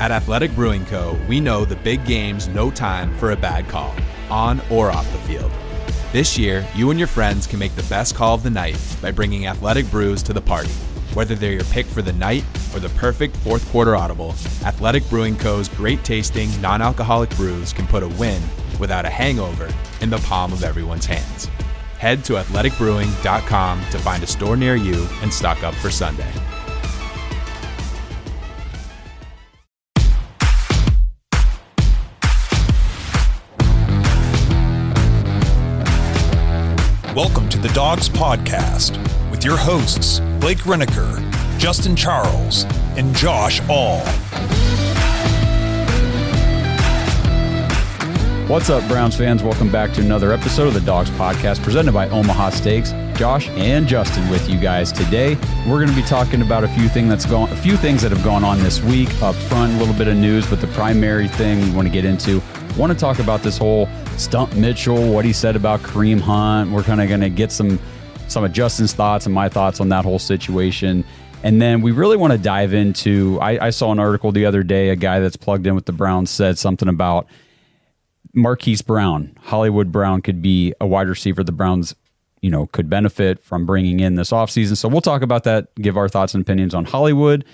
At Athletic Brewing Co., we know the big game's no time for a bad call, on or off the field. This year, you and your friends can make the best call of the night by bringing Athletic Brews to the party. Whether they're your pick for the night or the perfect fourth quarter audible, Athletic Brewing Co.'s great tasting, non-alcoholic brews can put a win without a hangover in the palm of everyone's hands. Head to athleticbrewing.com to find a store near you and stock up for Sunday. Welcome to the Dogs Podcast with your hosts, Blake Reneker, Justin Charles, and Josh All. What's up, Browns fans? Welcome back to another episode of the Dogs Podcast presented by Omaha Steaks. Josh and Justin with you guys today. We're going to be talking about a few things that have gone on this week. Up front, a little bit of news, but the primary thing we want to get into, want to talk about this whole Stump Mitchell, what he said about Kareem Hunt. We're kind of going to get some of Justin's thoughts and my thoughts on that whole situation. And then we really want to dive into, I saw an article the other day, a guy that's plugged in with the Browns said something about Marquise Hollywood Brown could be a wide receiver the Browns, could benefit from bringing in this offseason. So we'll talk about that, give our thoughts and opinions on Hollywood.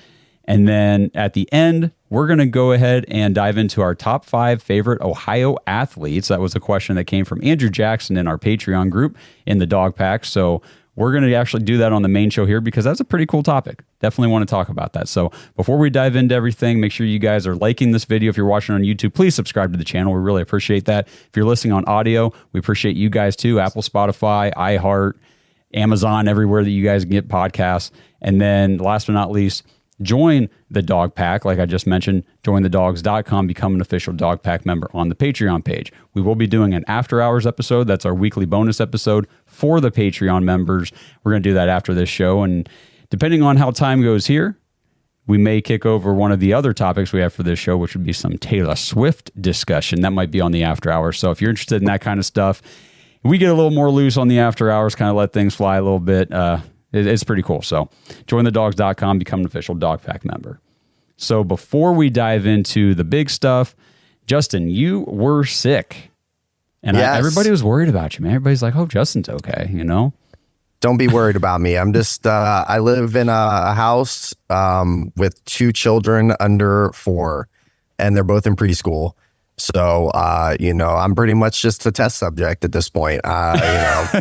And then at the end, we're going to go ahead and dive into our top 5 favorite Ohio athletes. That was a question that came from Andrew Jackson in our Patreon group in the Dog Pack. So we're going to actually do that on the main show here because that's a pretty cool topic. Definitely want to talk about that. So before we dive into everything, make sure you guys are liking this video. If you're watching on YouTube, please subscribe to the channel. We really appreciate that. If you're listening on audio, we appreciate you guys too. Apple, Spotify, iHeart, Amazon, everywhere that you guys get podcasts. And then last but not least, join the Dog Pack. Like I just mentioned, jointhedogs.com, become an official Dog Pack member on the Patreon page. We will be doing an after hours episode. That's our weekly bonus episode for the Patreon members. We're going to do that after this show. And depending on how time goes here, we may kick over one of the other topics we have for this show, which would be some Taylor Swift discussion. That might be on the after hours. So if you're interested in that kind of stuff, we get a little more loose on the after hours, kind of let things fly a little bit. It's pretty cool. So jointhedogs.com, become an official Dog Pack member. So before we dive into the big stuff, Justin, you were sick. And yes. Everybody was worried about you, man. Everybody's like, oh, Justin's okay, Don't be worried about me. I'm just, I live in a house with 2 children under 4, and they're both in preschool. So, I'm pretty much just a test subject at this point. I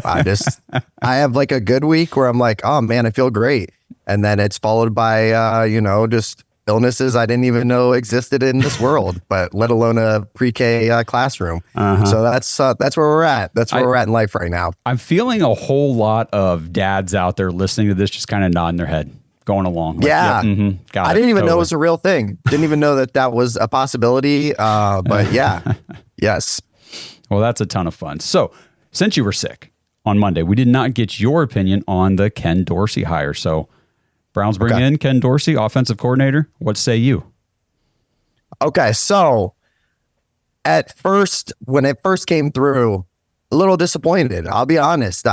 have like a good week where I'm like, oh man, I feel great. And then it's followed by, just illnesses I didn't even know existed in this world, but let alone a pre-K classroom. Uh-huh. So that's where we're at. That's where we're at in life right now. I'm feeling a whole lot of dads out there listening to this, just kind of nodding their head, going along. Like, yeah. Yep, mm-hmm, I didn't even know it was a real thing. Didn't even know that was a possibility. But yeah, yes. Well, that's a ton of fun. So since you were sick on Monday, we did not get your opinion on the Ken Dorsey hire. So Browns bring in Ken Dorsey, offensive coordinator. What say you? Okay. So at first, when it first came through, a little disappointed. I'll be honest. We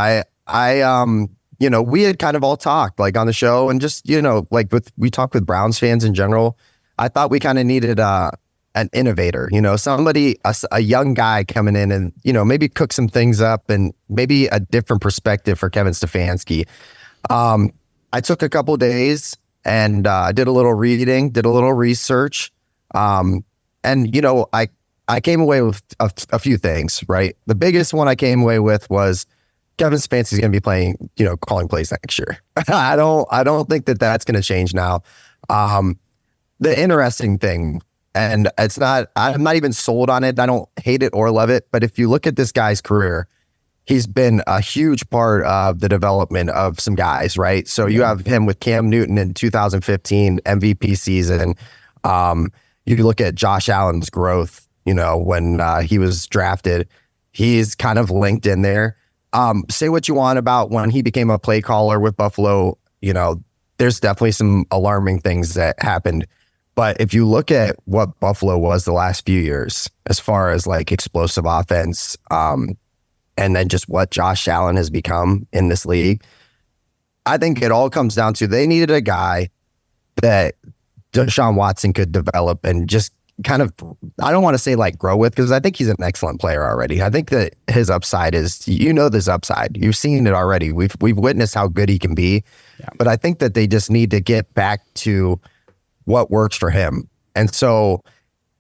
had kind of all talked like on the show and just, we talked with Browns fans in general. I thought we kind of needed an innovator, somebody, a young guy coming in and, maybe cook some things up and maybe a different perspective for Kevin Stefanski. I took a couple days and did a little reading, did a little research. I came away with a few things, right? The biggest one I came away with was Kevin Stefanski is going to be playing, calling plays next year. I don't think that's going to change now. The interesting thing, and I'm not even sold on it. I don't hate it or love it. But if you look at this guy's career, he's been a huge part of the development of some guys, right? So you have him with Cam Newton in 2015 MVP season. You look at Josh Allen's growth, when he was drafted, he's kind of linked in there. Say what you want about when he became a play caller with Buffalo, there's definitely some alarming things that happened. But if you look at what Buffalo was the last few years, as far as like explosive offense, and then just what Josh Allen has become in this league, I think it all comes down to they needed a guy that Deshaun Watson could develop and just kind of, I don't want to say like grow with, because I think he's an excellent player already. I think that his upside is, this upside. You've seen it already. We've witnessed how good he can be. Yeah. But I think that they just need to get back to what works for him. And so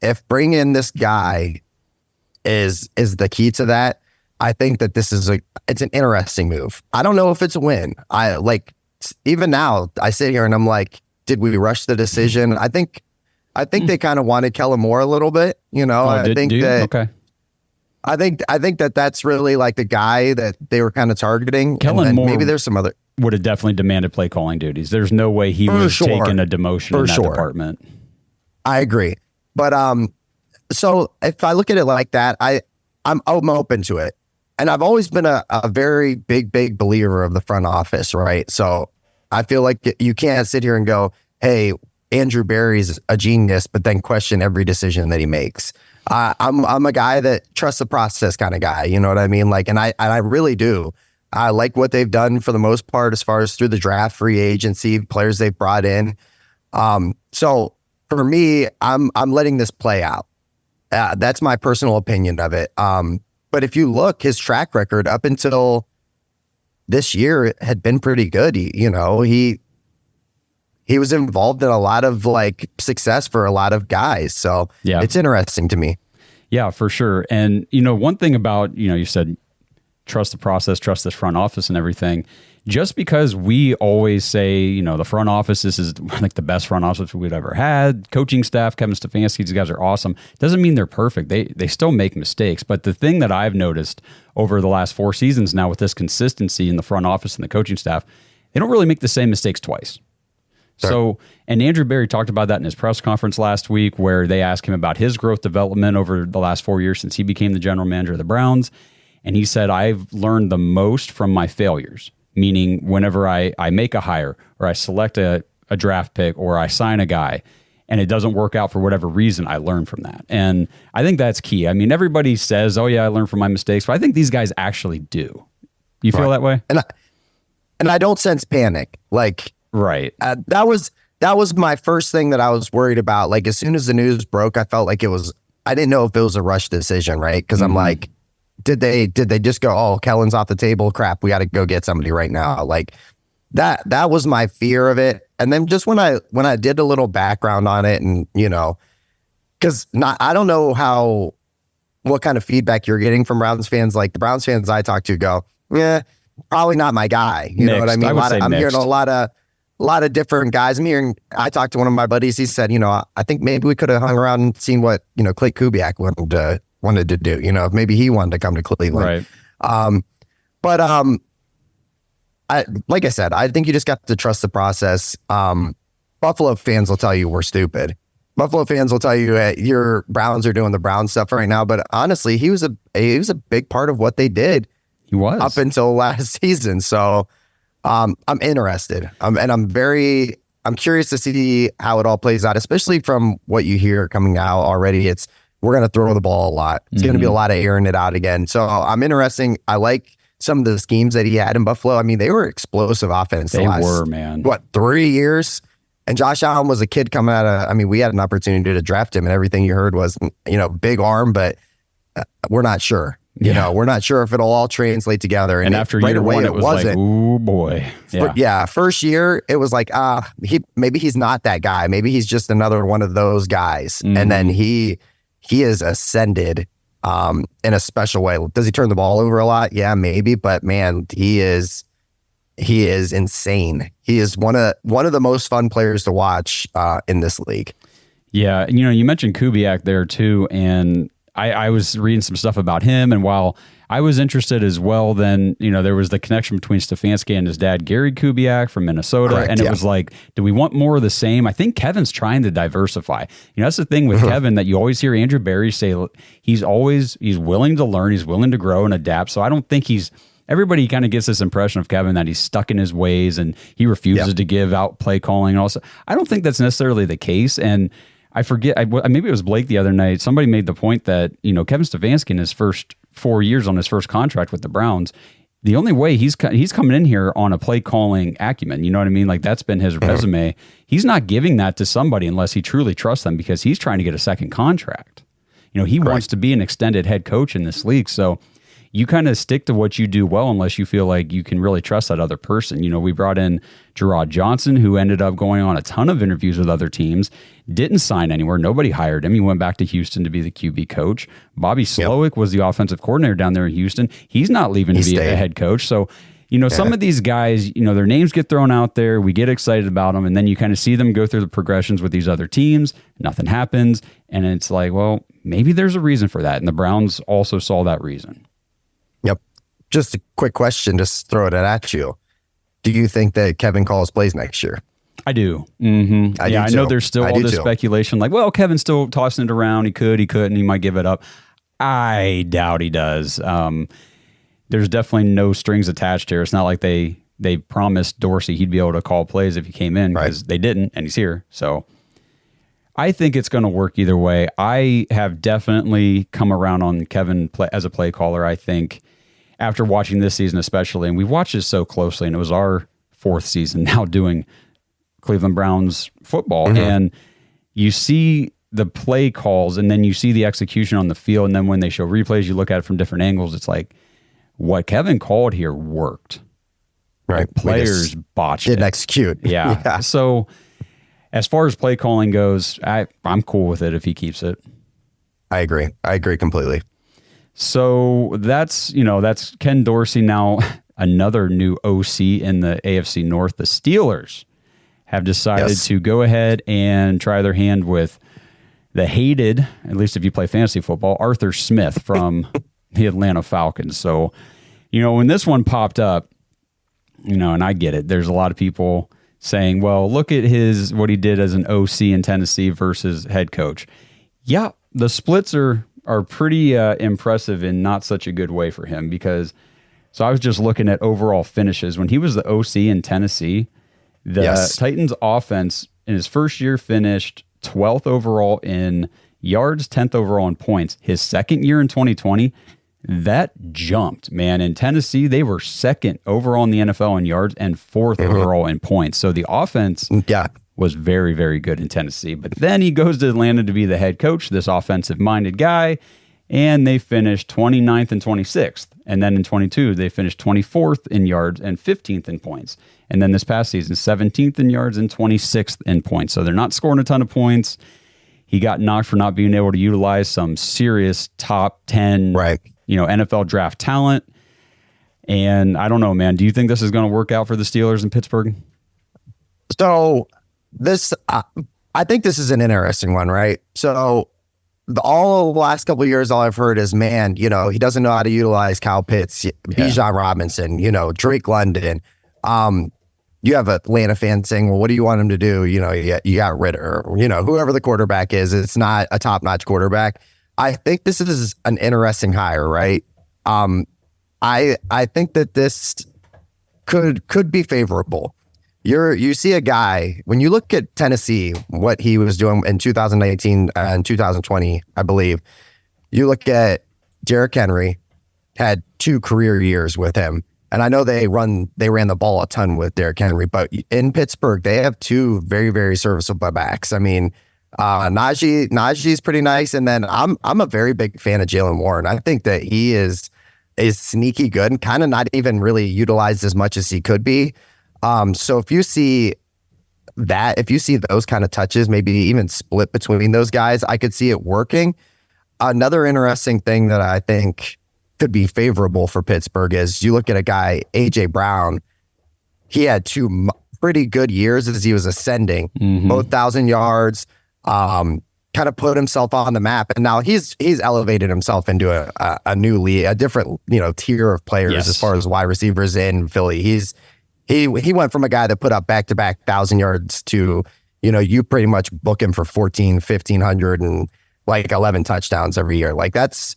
if bringing in this guy is the key to that, I think that it's an interesting move. I don't know if it's a win. Even now I sit here and I'm like, did we rush the decision? I think they kind of wanted Kellen Moore a little bit, I think that that's really like the guy that they were kind of targeting. Kellen Moore, maybe there's some other, would have definitely demanded play calling duties. There's no way he would have taken a demotion in that department. I agree. But so if I look at it like that, I'm open to it. And I've always been a very big believer of the front office, right? So I feel like you can't sit here and go, hey, Andrew Berry's a genius, but then question every decision that he makes. I'm a guy that trusts the process kind of guy. You know what I mean? Like, and I really do. I like what they've done for the most part, as far as through the draft, free agency, players they've brought in. So for me, I'm letting this play out. That's my personal opinion of it. But if you look, his track record up until this year had been pretty good. He was involved in a lot of like success for a lot of guys. So yeah, it's interesting to me. Yeah, for sure. And, one thing about, you said, trust the process, trust this front office and everything. Just because we always say, the front office, this is like the best front office we've ever had, coaching staff, Kevin Stefanski, these guys are awesome, doesn't mean they're perfect. They still make mistakes. But the thing that I've noticed over the last 4 seasons now with this consistency in the front office and the coaching staff, they don't really make the same mistakes twice. Sure. So, and Andrew Berry talked about that in his press conference last week, where they asked him about his growth development over the last 4 years since he became the general manager of the Browns. And he said, I've learned the most from my failures. Meaning whenever I make a hire or I select a draft pick or I sign a guy and it doesn't work out for whatever reason, I learn from that. And I think that's key. I mean, everybody says, oh yeah, I learn from my mistakes, but I think these guys actually do. You feel that way? And I don't sense panic. Like, right. That was my first thing that I was worried about. Like, as soon as the news broke, I felt like I didn't know if it was a rush decision, right? Because I'm like, did they just go, oh, Kellen's off the table, crap, we got to go get somebody right now? Like that was my fear of it. And then just when I did a little background on it, and because I don't know what kind of feedback you're getting from Browns fans. Like the Browns fans I talk to go, yeah, probably not my guy. You know what I mean? I'm hearing a lot of different guys. I talked to one of my buddies. He said, I think maybe we could have hung around and seen what Clay Kubiak wanted to do, if maybe he wanted to come to Cleveland. Right. Like I said, I think you just got to trust the process. Buffalo fans will tell you we're stupid. Buffalo fans will tell you your Browns are doing the Brown stuff right now. But honestly, he was a big part of what they did. He was up until last season. So I'm interested. I'm curious to see how it all plays out, especially from what you hear coming out already. We're going to throw the ball a lot. It's going to be a lot of airing it out again. So I'm interesting. I like some of the schemes that he had in Buffalo. I mean, they were explosive offense. They were, man. 3 years? And Josh Allen was a kid coming out of, we had an opportunity to draft him, and everything you heard was, big arm, but we're not sure. We're not sure if it'll all translate together. And after year one, it was like, oh boy. Yeah. First year, it was like, maybe he's not that guy. Maybe he's just another one of those guys. Mm-hmm. And then he has ascended in a special way. Does he turn the ball over a lot? Yeah, maybe. But man, he is insane. He is one of the most fun players to watch in this league. Yeah, you mentioned Kubiak there too, and I was reading some stuff about him, and while I was interested as well, then, there was the connection between Stefanski and his dad, Gary Kubiak from Minnesota. Correct, and it was like, do we want more of the same? I think Kevin's trying to diversify. That's the thing with Kevin, that you always hear Andrew Berry say he's willing to learn, he's willing to grow and adapt. So I don't think everybody kind of gets this impression of Kevin that he's stuck in his ways and he refuses to give out play calling and all that. I don't think that's necessarily the case. And I forget, maybe it was Blake the other night, somebody made the point that, Kevin Stefanski in his first 4 years on his first contract with the Browns the only way he's coming in here on a play calling acumen. You know what I mean? Like that's been his resume. He's not giving that to somebody unless he truly trusts them because he's trying to get a second contract. You know, he wants to be an extended head coach in this league. So you kind of stick to what you do well unless you feel like you can really trust that other person. You know, we brought in Gerard Johnson, who ended up going on a ton of interviews with other teams, didn't sign anywhere. Nobody hired him. He went back to Houston to be the QB coach. Bobby Slowick was the offensive coordinator down there in Houston. He's not leaving to be a head coach. So, you know, some of these guys, you know, their names get thrown out there. We get excited about them. And then you kind of see them go through the progressions with these other teams. Nothing happens. And it's like, well, maybe there's a reason for that. And the Browns also saw that reason. Yep. Just a quick question, just throw it at you. Do you think that Kevin calls plays next year? I do. Mm-hmm. I know there's still all this speculation like, well, Kevin's still tossing it around. He could, he couldn't, he might give it up. I doubt he does. There's definitely no strings attached here. It's not like they promised Dorsey he'd be able to call plays if he came in because they didn't, and he's here. So I think it's going to work either way. I have definitely come around on Kevin as a play caller, I think, after watching this season especially, and we watched it so closely, and it was our fourth season now doing Cleveland Browns football, and you see the play calls, and then you see the execution on the field, and then when they show replays, you look at it from different angles, it's like, what Kevin called here worked. Right. Like players botched it. Didn't execute. Yeah. So as far as play calling goes, I'm cool with it if he keeps it. I agree completely. So that's Ken Dorsey now, another new OC in the AFC North. The Steelers have decided to go ahead and try their hand with the hated, at least if you play fantasy football, Arthur Smith from the Atlanta Falcons. So, you know, when this one popped up, you know, and I get it, there's a lot of people saying, well, look at what he did as an OC in Tennessee versus head coach. Yeah, the splits are pretty impressive in not such a good way for him because, so I was just looking at overall finishes. When he was the OC in Tennessee, the Titans offense in his first year finished 12th overall in yards, 10th overall in points. His second year in 2020, that jumped, man. In Tennessee, they were second overall in the NFL in yards and fourth overall in points. So the offense was very, very good in Tennessee. But then he goes to Atlanta to be the head coach, this offensive-minded guy, and they finished 29th and 26th. And then in 22, they finished 24th in yards and 15th in points. And then this past season, 17th in yards and 26th in points. So they're not scoring a ton of points. He got knocked for not being able to utilize some serious top 10 NFL draft talent. And I don't know, man. Do you think this is going to work out for the Steelers in Pittsburgh? So this, I think this is an interesting one, right? So all the last couple of years, all I've heard is, man, you know, he doesn't know how to utilize Kyle Pitts, Bijan Robinson, you know, Drake London. You have Atlanta fans saying, well, what do you want him to do? You know, you got Ritter, you know, whoever the quarterback is, it's not a top-notch quarterback. I think this is an interesting hire, right? I think that this could be favorable. You see a guy, when you look at Tennessee, what he was doing in 2019 and 2020, I believe, you look at Derrick Henry, had 2 career years with him. And I know they ran the ball a ton with Derrick Henry, but in Pittsburgh, they have 2 very, very serviceable backs. I mean, Najee's pretty nice. And then I'm a very big fan of Jaylen Warren. I think that he is sneaky good and kind of not even really utilized as much as he could be. So if you see those kind of touches, maybe even split between those guys, I could see it working. Another interesting thing that I think could be favorable for Pittsburgh is you look at a guy, A.J. Brown. He had 2 pretty good years as he was ascending, both 1,000 yards, kind of put himself on the map. And now he's elevated himself into a new league, a different, you know, tier of players as far as wide receivers in Philly. He went from a guy that put up back-to-back 1,000 yards to, you know, you pretty much book him for 1,500 and like 11 touchdowns every year. Like that's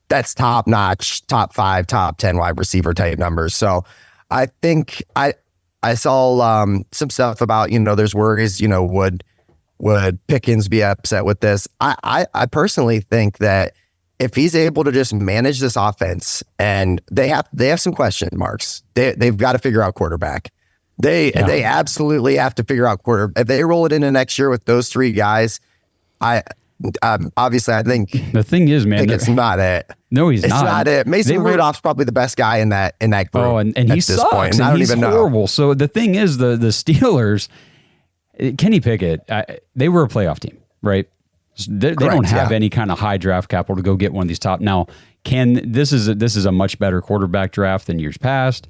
top-notch, top 5, top 10 wide receiver type numbers. So I think I saw some stuff about, you know, there's worries, you know, would Pickens be upset with this? I personally think that if he's able to just manage this offense, and they have some question marks. They've got to figure out quarterback. They absolutely have to figure out quarterback. If they roll it into next year with those three guys, obviously I think the thing is, man, it's not it. No, he's it's not it. Mason Rudolph's probably the best guy in that group. Oh, and he sucks. Point. And I don't he's even horrible. Know. So the thing is, the Steelers, Kenny Pickett, they were a playoff team, right? They don't have any kind of high draft capital to go get one of these top. Now, this is a much better quarterback draft than years past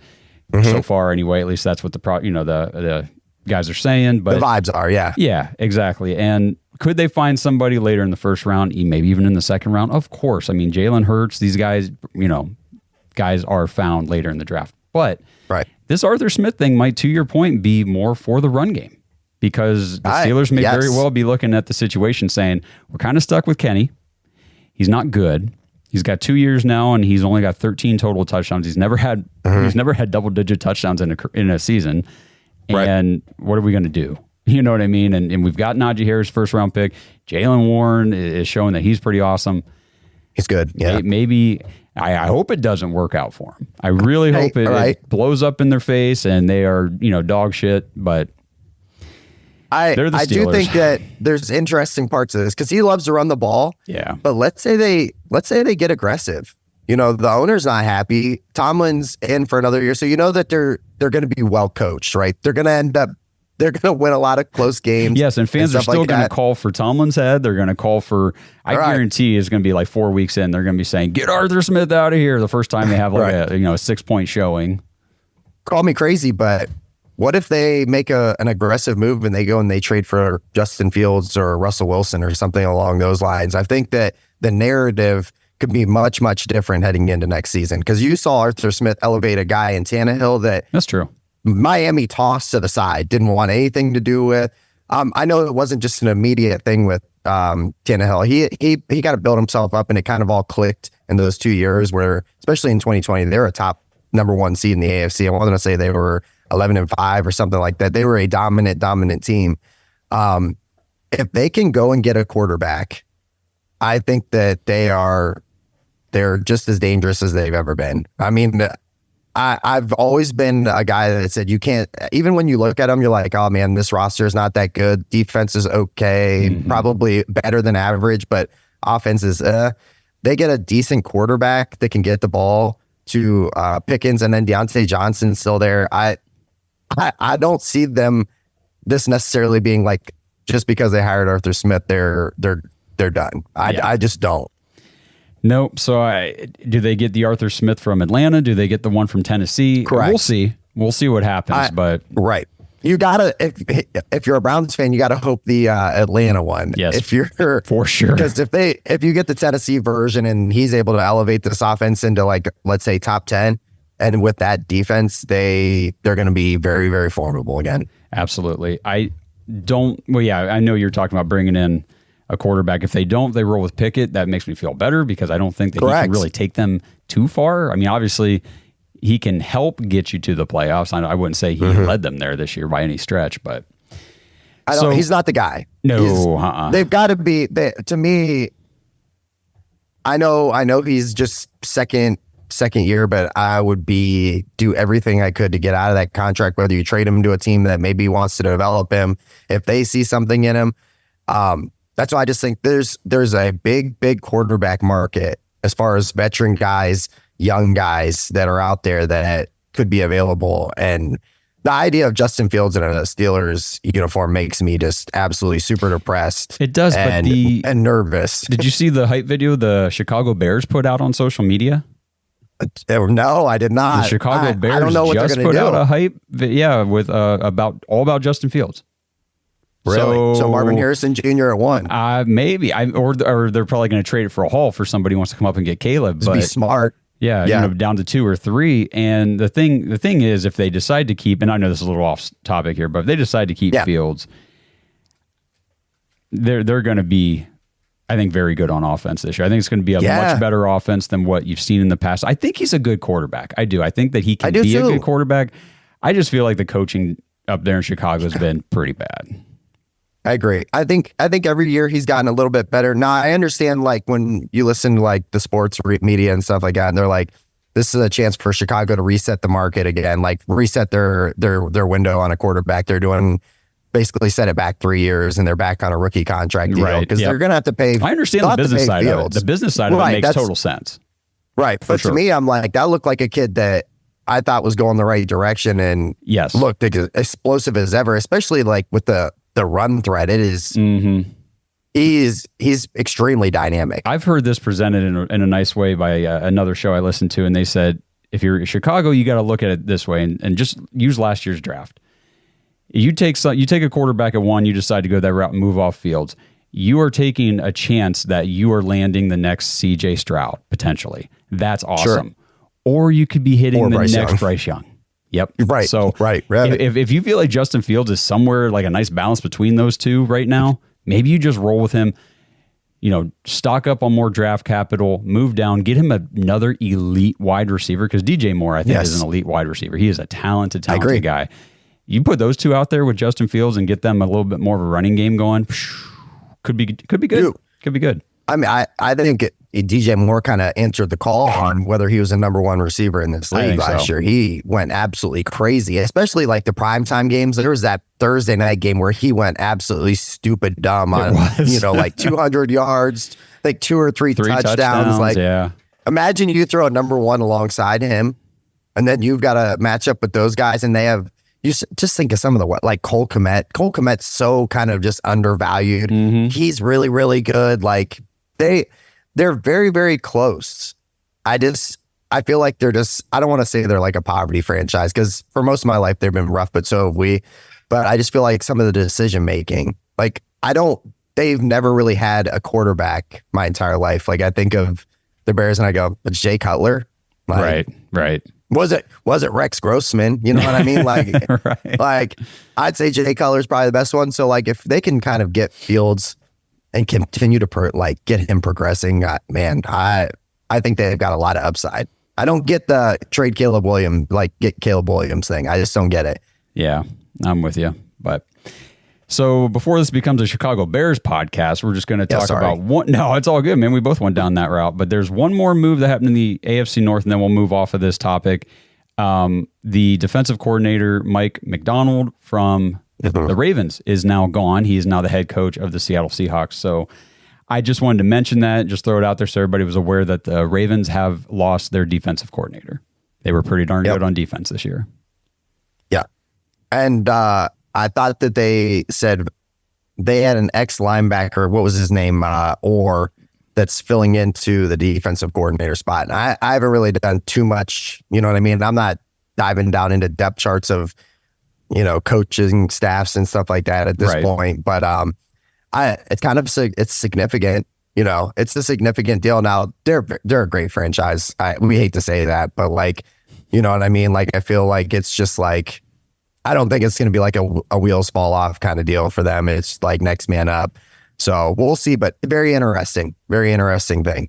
so far. Anyway, at least that's what the guys are saying. But the vibes are, yeah, exactly. And could they find somebody later in the first round, maybe even in the second round? Of course. I mean, Jalen Hurts, these guys, guys are found later in the draft. But this Arthur Smith thing might, to your point, be more for the run game. Because the Steelers may very well be looking at the situation saying, we're kind of stuck with Kenny. He's not good. He's got 2 years now, and he's only got 13 total touchdowns. He's never had double-digit touchdowns in a season. And what are we going to do? You know what I mean? And we've got Najee Harris, first-round pick. Jaylen Warren is showing that he's pretty awesome. He's good, yeah. Maybe I hope it doesn't work out for him. I really hope it blows up in their face and they are dog shit, but... I do think that there's interesting parts of this because he loves to run the ball. Yeah. But let's say they get aggressive. The owner's not happy. Tomlin's in for another year. So that they're going to be well coached, right? They're going to win a lot of close games. Yes, and fans are still going to call for Tomlin's head. They're going to call for, I guarantee it's going to be like 4 weeks in. They're going to be saying, get Arthur Smith out of here the first time they have a 6-point showing. Call me crazy, but what if they make an aggressive move and they go and they trade for Justin Fields or Russell Wilson or something along those lines? I think that the narrative could be much, much different heading into next season because you saw Arthur Smith elevate a guy in Tannehill that's true. Miami tossed to the side, didn't want anything to do with. I know it wasn't just an immediate thing with Tannehill. He got to build himself up, and it kind of all clicked in those 2 years where, especially in 2020, they were a top number 1 seed in the AFC. I wanted to say they were 11-5 or something like that. They were a dominant team. If they can go and get a quarterback, I think that they're just as dangerous as they've ever been. I mean, I've always been a guy that said you can't, even when you look at them, you're like, oh man, this roster is not that good. Defense is okay, probably better than average, but offense is, they get a decent quarterback that can get the ball to Pickens, and then Deontay Johnson's still there. I don't see them this necessarily being like just because they hired Arthur Smith, they're done. I just don't. Nope. So do they get the Arthur Smith from Atlanta? Do they get the one from Tennessee? Correct. We'll see what happens. You gotta, if you're a Browns fan, you gotta hope the Atlanta one. Yes, if you're for sure. Because if you get the Tennessee version and he's able to elevate this offense into like, let's say top 10, and with that defense, they're going to be very, very formidable again. Absolutely. I know you're talking about bringing in a quarterback. If they don't, they roll with Pickett. That makes me feel better because I don't think that he can really take them too far. I mean, obviously, he can help get you to the playoffs. I wouldn't say he led them there this year by any stretch, but he's not the guy. No, they've got to be. To me, I know he's just second year, but I would do everything I could to get out of that contract, whether you trade him to a team that maybe wants to develop him, if they see something in him. That's why I just think there's a big quarterback market as far as veteran guys, young guys that are out there that could be available. And the idea of Justin Fields in a Steelers uniform makes me just absolutely super depressed. It does, and nervous. Did you see the hype video the Chicago Bears put out on social media? No, I did not. The Chicago Bears I don't know what just put out a hype, with all about Justin Fields. Really? So Marvin Harrison Jr. at 1? Maybe. Or they're probably going to trade it for a haul for somebody who wants to come up and get Caleb. But be smart. Yeah, down to 2 or 3. And the thing is, if they decide to keep, and I know this is a little off topic here, but if they decide to keep Fields, they're going to be, I think, very good on offense this year. I think it's going to be a much better offense than what you've seen in the past. I think he's a good quarterback. I do. I think that he can be a good quarterback. I just feel like the coaching up there in Chicago has been pretty bad. I agree. I think every year he's gotten a little bit better. Now I understand like when you listen to like the sports media and stuff like that, and they're like, this is a chance for Chicago to reset the market again, like reset their window on a quarterback. They're doing basically set it back 3 years and they're back on a rookie contract deal because they're going to have to pay. I understand the business side of it. The business side of it makes total sense. Right. But to me, I'm like, that looked like a kid that I thought was going the right direction and looked explosive as ever, especially like with the run threat. It is, he's extremely dynamic. I've heard this presented in a nice way by another show I listened to, and they said, if you're Chicago, you got to look at it this way and just use last year's draft. You take a quarterback at 1, you decide to go that route and move off Fields. You are taking a chance that you are landing the next CJ Stroud, potentially. That's awesome. Sure. Or you could be hitting the next Bryce Young. Yep. Right. So if you feel like Justin Fields is somewhere like a nice balance between those two right now, maybe you just roll with him, stock up on more draft capital, move down, get him another elite wide receiver, because DJ Moore, I think, is an elite wide receiver. He is a talented guy. You put those two out there with Justin Fields and get them a little bit more of a running game going, could be good. Could be good. I mean, I think DJ Moore kind of answered the call on whether he was a number 1 receiver in this league last year. He went absolutely crazy, especially like the primetime games. There was that Thursday night game where he went absolutely stupid dumb on, like 200 yards, like 2 or 3 touchdowns. Like, imagine you throw a number 1 alongside him, and then you've got to match up with those guys, and they have. You just think of some of the like Cole Kmet. Cole Kmet's so kind of just undervalued. He's really, really good. Like they're very, very close. I feel like they're just, I don't want to say they're like a poverty franchise because for most of my life they've been rough, but so have we. But I just feel like some of the decision making, like they've never really had a quarterback my entire life. Like I think of the Bears and I go, but Jay Cutler. Like, right. Was it Rex Grossman? You know what I mean? Like, like I'd say Jay Cutler's probably the best one. So like if they can kind of get Fields and continue to get him progressing, man, I think they've got a lot of upside. I don't get the trade Caleb Williams, get Caleb Williams thing. I just don't get it. Yeah, I'm with you. But so before this becomes a Chicago Bears podcast, we're just going to talk about one. No, it's all good, man. We both went down that route, but there's one more move that happened in the AFC North, and then we'll move off of this topic. The defensive coordinator, Mike McDonald from the Ravens, is now gone. He is now the head coach of the Seattle Seahawks. So I just wanted to mention that, just throw it out there so everybody was aware that the Ravens have lost their defensive coordinator. They were pretty darn good on defense this year. Yeah. And, I thought that they said they had an ex-linebacker, what was his name, or that's filling into the defensive coordinator spot. And I haven't really done too much, you know what I mean? I'm not diving down into depth charts of, coaching staffs and stuff like that at this point. But it's kind of it's significant. It's a significant deal. Now, they're a great franchise. We hate to say that, but you know what I mean? Like, I feel like it's just like, I don't think it's going to be like a wheels fall off kind of deal for them. It's like next man up. So we'll see, but very interesting thing.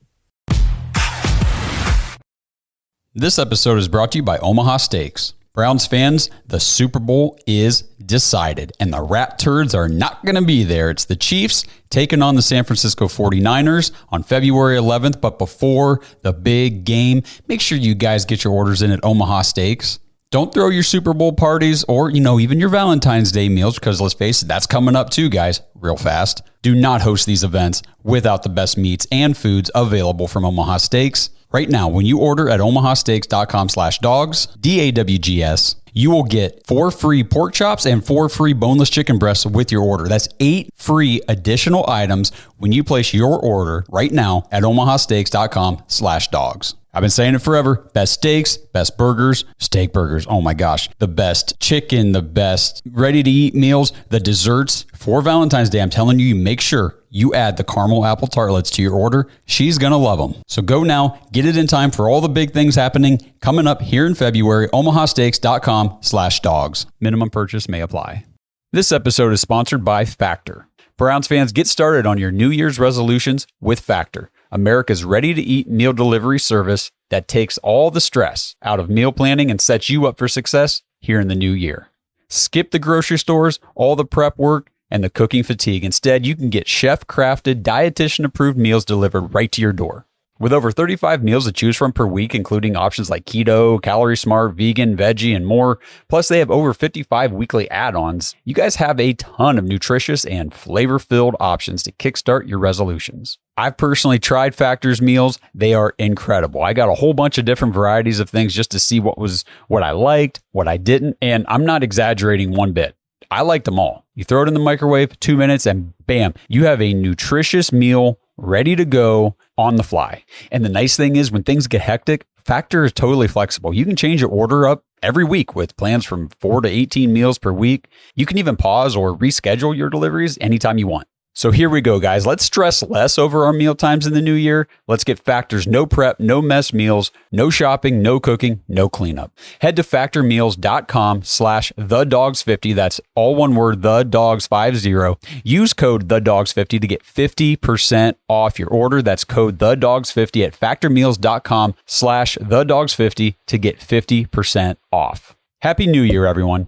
This episode is brought to you by Omaha Steaks. Browns fans, the Super Bowl is decided, and the rat turds are not going to be there. It's the Chiefs taking on the San Francisco 49ers on February 11th. But before the big game, make sure you guys get your orders in at Omaha Steaks. Don't throw your Super Bowl parties or, even your Valentine's Day meals, because let's face it, that's coming up too, guys, real fast. Do not host these events without the best meats and foods available from Omaha Steaks. Right now, when you order at omahasteaks.com/dogs, DAWGS, you will get 4 free pork chops and 4 free boneless chicken breasts with your order. That's 8 free additional items when you place your order right now at omahasteaks.com/dogs. I've been saying it forever. Best steaks, best burgers, steak burgers. Oh my gosh. The best chicken, the best ready-to-eat meals, the desserts. For Valentine's Day, I'm telling you, make sure you add the caramel apple tartlets to your order. She's going to love them. So go now, get it in time for all the big things happening coming up here in February. omahasteaks.com/dogs. Minimum purchase may apply. This episode is sponsored by Factor. Browns fans, get started on your New Year's resolutions with Factor, America's ready-to-eat meal delivery service that takes all the stress out of meal planning and sets you up for success here in the new year. Skip the grocery stores, all the prep work, and the cooking fatigue. Instead, you can get chef-crafted, dietitian-approved meals delivered right to your door. With over 35 meals to choose from per week, including options like keto, calorie smart, vegan, veggie, and more, plus they have over 55 weekly add-ons, you guys have a ton of nutritious and flavor-filled options to kickstart your resolutions. I've personally tried Factor's meals. They are incredible. I got a whole bunch of different varieties of things just to see what I liked, what I didn't, and I'm not exaggerating one bit. I liked them all. You throw it in the microwave, 2 minutes, and bam, you have a nutritious meal ready to go on the fly. And the nice thing is when things get hectic, Factor is totally flexible. You can change your order up every week with plans from 4 to 18 meals per week. You can even pause or reschedule your deliveries anytime you want. So here we go, guys. Let's stress less over our meal times in the new year. Let's get Factor's no prep, no mess meals, no shopping, no cooking, no cleanup. Head to factormeals.com/thedogs50. That's all one word, thedogs50. Use code thedogs50 to get 50% off your order. That's code thedogs50 at factormeals.com/thedogs50 to get 50% off. Happy New Year, everyone.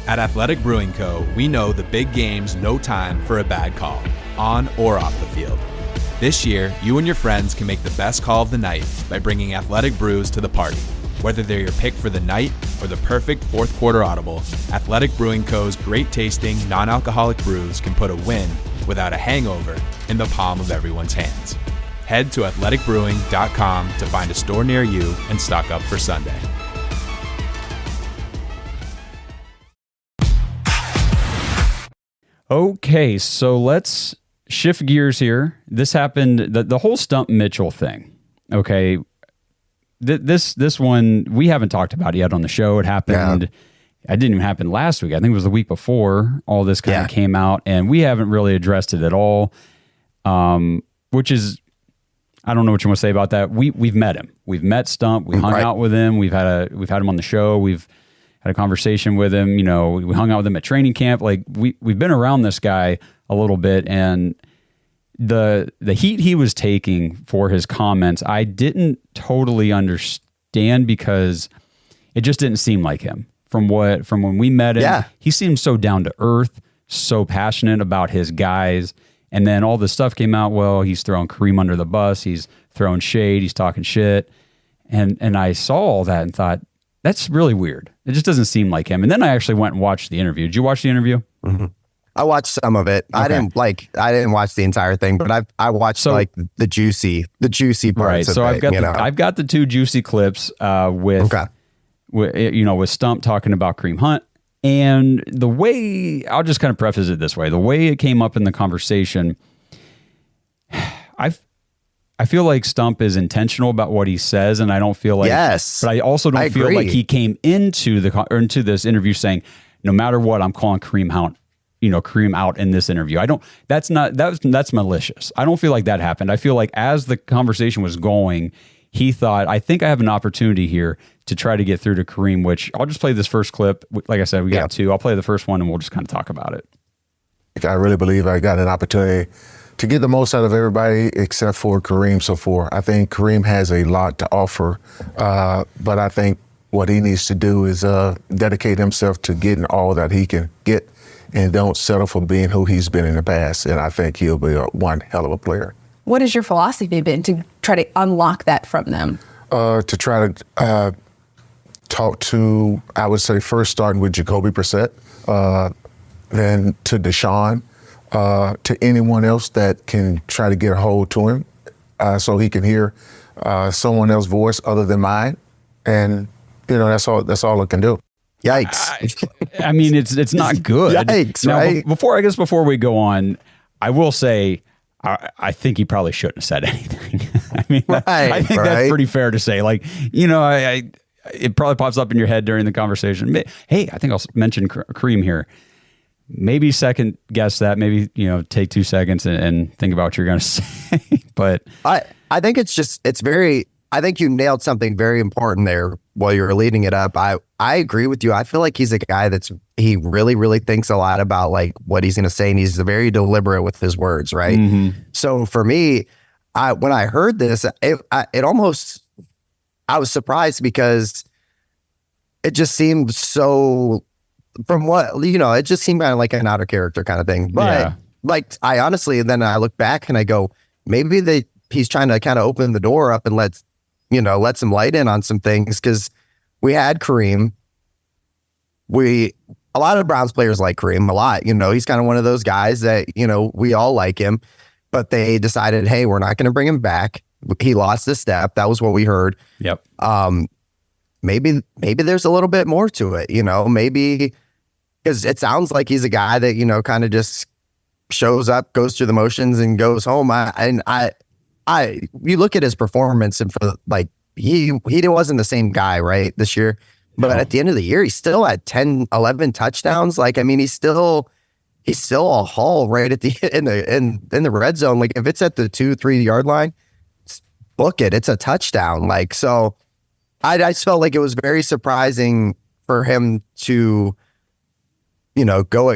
At Athletic Brewing Co., we know the big game's no time for a bad call, on or off the field. This year, you and your friends can make the best call of the night by bringing Athletic brews to the party. Whether they're your pick for the night or the perfect fourth quarter audible, Athletic Brewing Co.'s great tasting, non-alcoholic brews can put a win without a hangover in the palm of everyone's hands. Head to athleticbrewing.com to find a store near you and stock up for Sunday. Okay, so let's shift gears here. This happened, the whole Stump Mitchell thing. Okay, this one we haven't talked about yet on the show. It happened. Yeah. It didn't even happen last week. I think it was the week before all this kind of came out, and we haven't really addressed it at all. Which is, I don't know what you want to say about that. We've met him. We've met Stump. We hung out with him. We've had him on the show. We've had a conversation with him. You know, we hung out with him at training camp. Like we've been around this guy a little bit, and the heat he was taking for his comments, I didn't totally understand because it just didn't seem like him. From when we met him, he seemed so down to earth, so passionate about his guys. And then all this stuff came out. Well, he's throwing Kareem under the bus. He's throwing shade. He's talking shit. And I saw all that and thought, that's really weird. It just doesn't seem like him. And then I actually went and watched the interview. Did you watch the interview? Mm-hmm. I watched some of it. Okay. I didn't watch the entire thing, but I watched the juicy parts. Right. So I've got the two juicy clips with Stump talking about Kareem Hunt. And the way, I'll just kind of preface it this way, the way it came up in the conversation, I feel like Stump is intentional about what he says, and I don't feel like, but I also don't feel like he came into this interview saying, no matter what, I'm calling Kareem out in this interview. That's malicious. I don't feel like that happened. I feel like as the conversation was going, he thought, I think I have an opportunity here to try to get through to Kareem, which I'll just play this first clip. Like I said, we got two. I'll play the first one and we'll just kind of talk about it. I really believe I got an opportunity to get the most out of everybody except for Kareem so far. I think Kareem has a lot to offer, but I think what he needs to do is dedicate himself to getting all that he can get and don't settle for being who he's been in the past. And I think he'll be one hell of a player. What has your philosophy been to try to unlock that from them? To try to talk to, I would say, first starting with Jacoby Brissett, then to Deshaun, to anyone else that can try to get a hold to him so he can hear someone else's voice other than mine. And, that's all it can do. Yikes. I mean, it's not good. Yikes, now, right? Before we go on, I will say, I think he probably shouldn't have said anything. I mean, I think that's pretty fair to say. Like, it probably pops up in your head during the conversation. Hey, I think I'll mention Kareem here. Maybe second guess that. Maybe, take 2 seconds and think about what you're going to say. But I think I think you nailed something very important there while you were leading it up. I agree with you. I feel like he's a guy he really, really thinks a lot about like what he's going to say, and he's very deliberate with his words, right? Mm-hmm. So for me, when I heard this, I was surprised because it just seemed so from what, it just seemed kind of like an out of character kind of thing. But like, I honestly, then I look back and I go, maybe he's trying to kind of open the door up and let some light in on some things. Cause we had Kareem. A lot of Browns players like Kareem a lot, he's kind of one of those guys that, we all like him, but they decided, hey, we're not going to bring him back. He lost a step. That was what we heard. Yep. Maybe there's a little bit more to it, maybe because it sounds like he's a guy that, kind of just shows up, goes through the motions and goes home. You look at his performance and for like, he wasn't the same guy, right, this year. But at the end of the year, he still had 10, 11 touchdowns. Like, I mean, he's still a haul right at the in the red zone. Like, if it's at the 2-3 yard line, book it. It's a touchdown. Like, so I just felt like it was very surprising for him to, go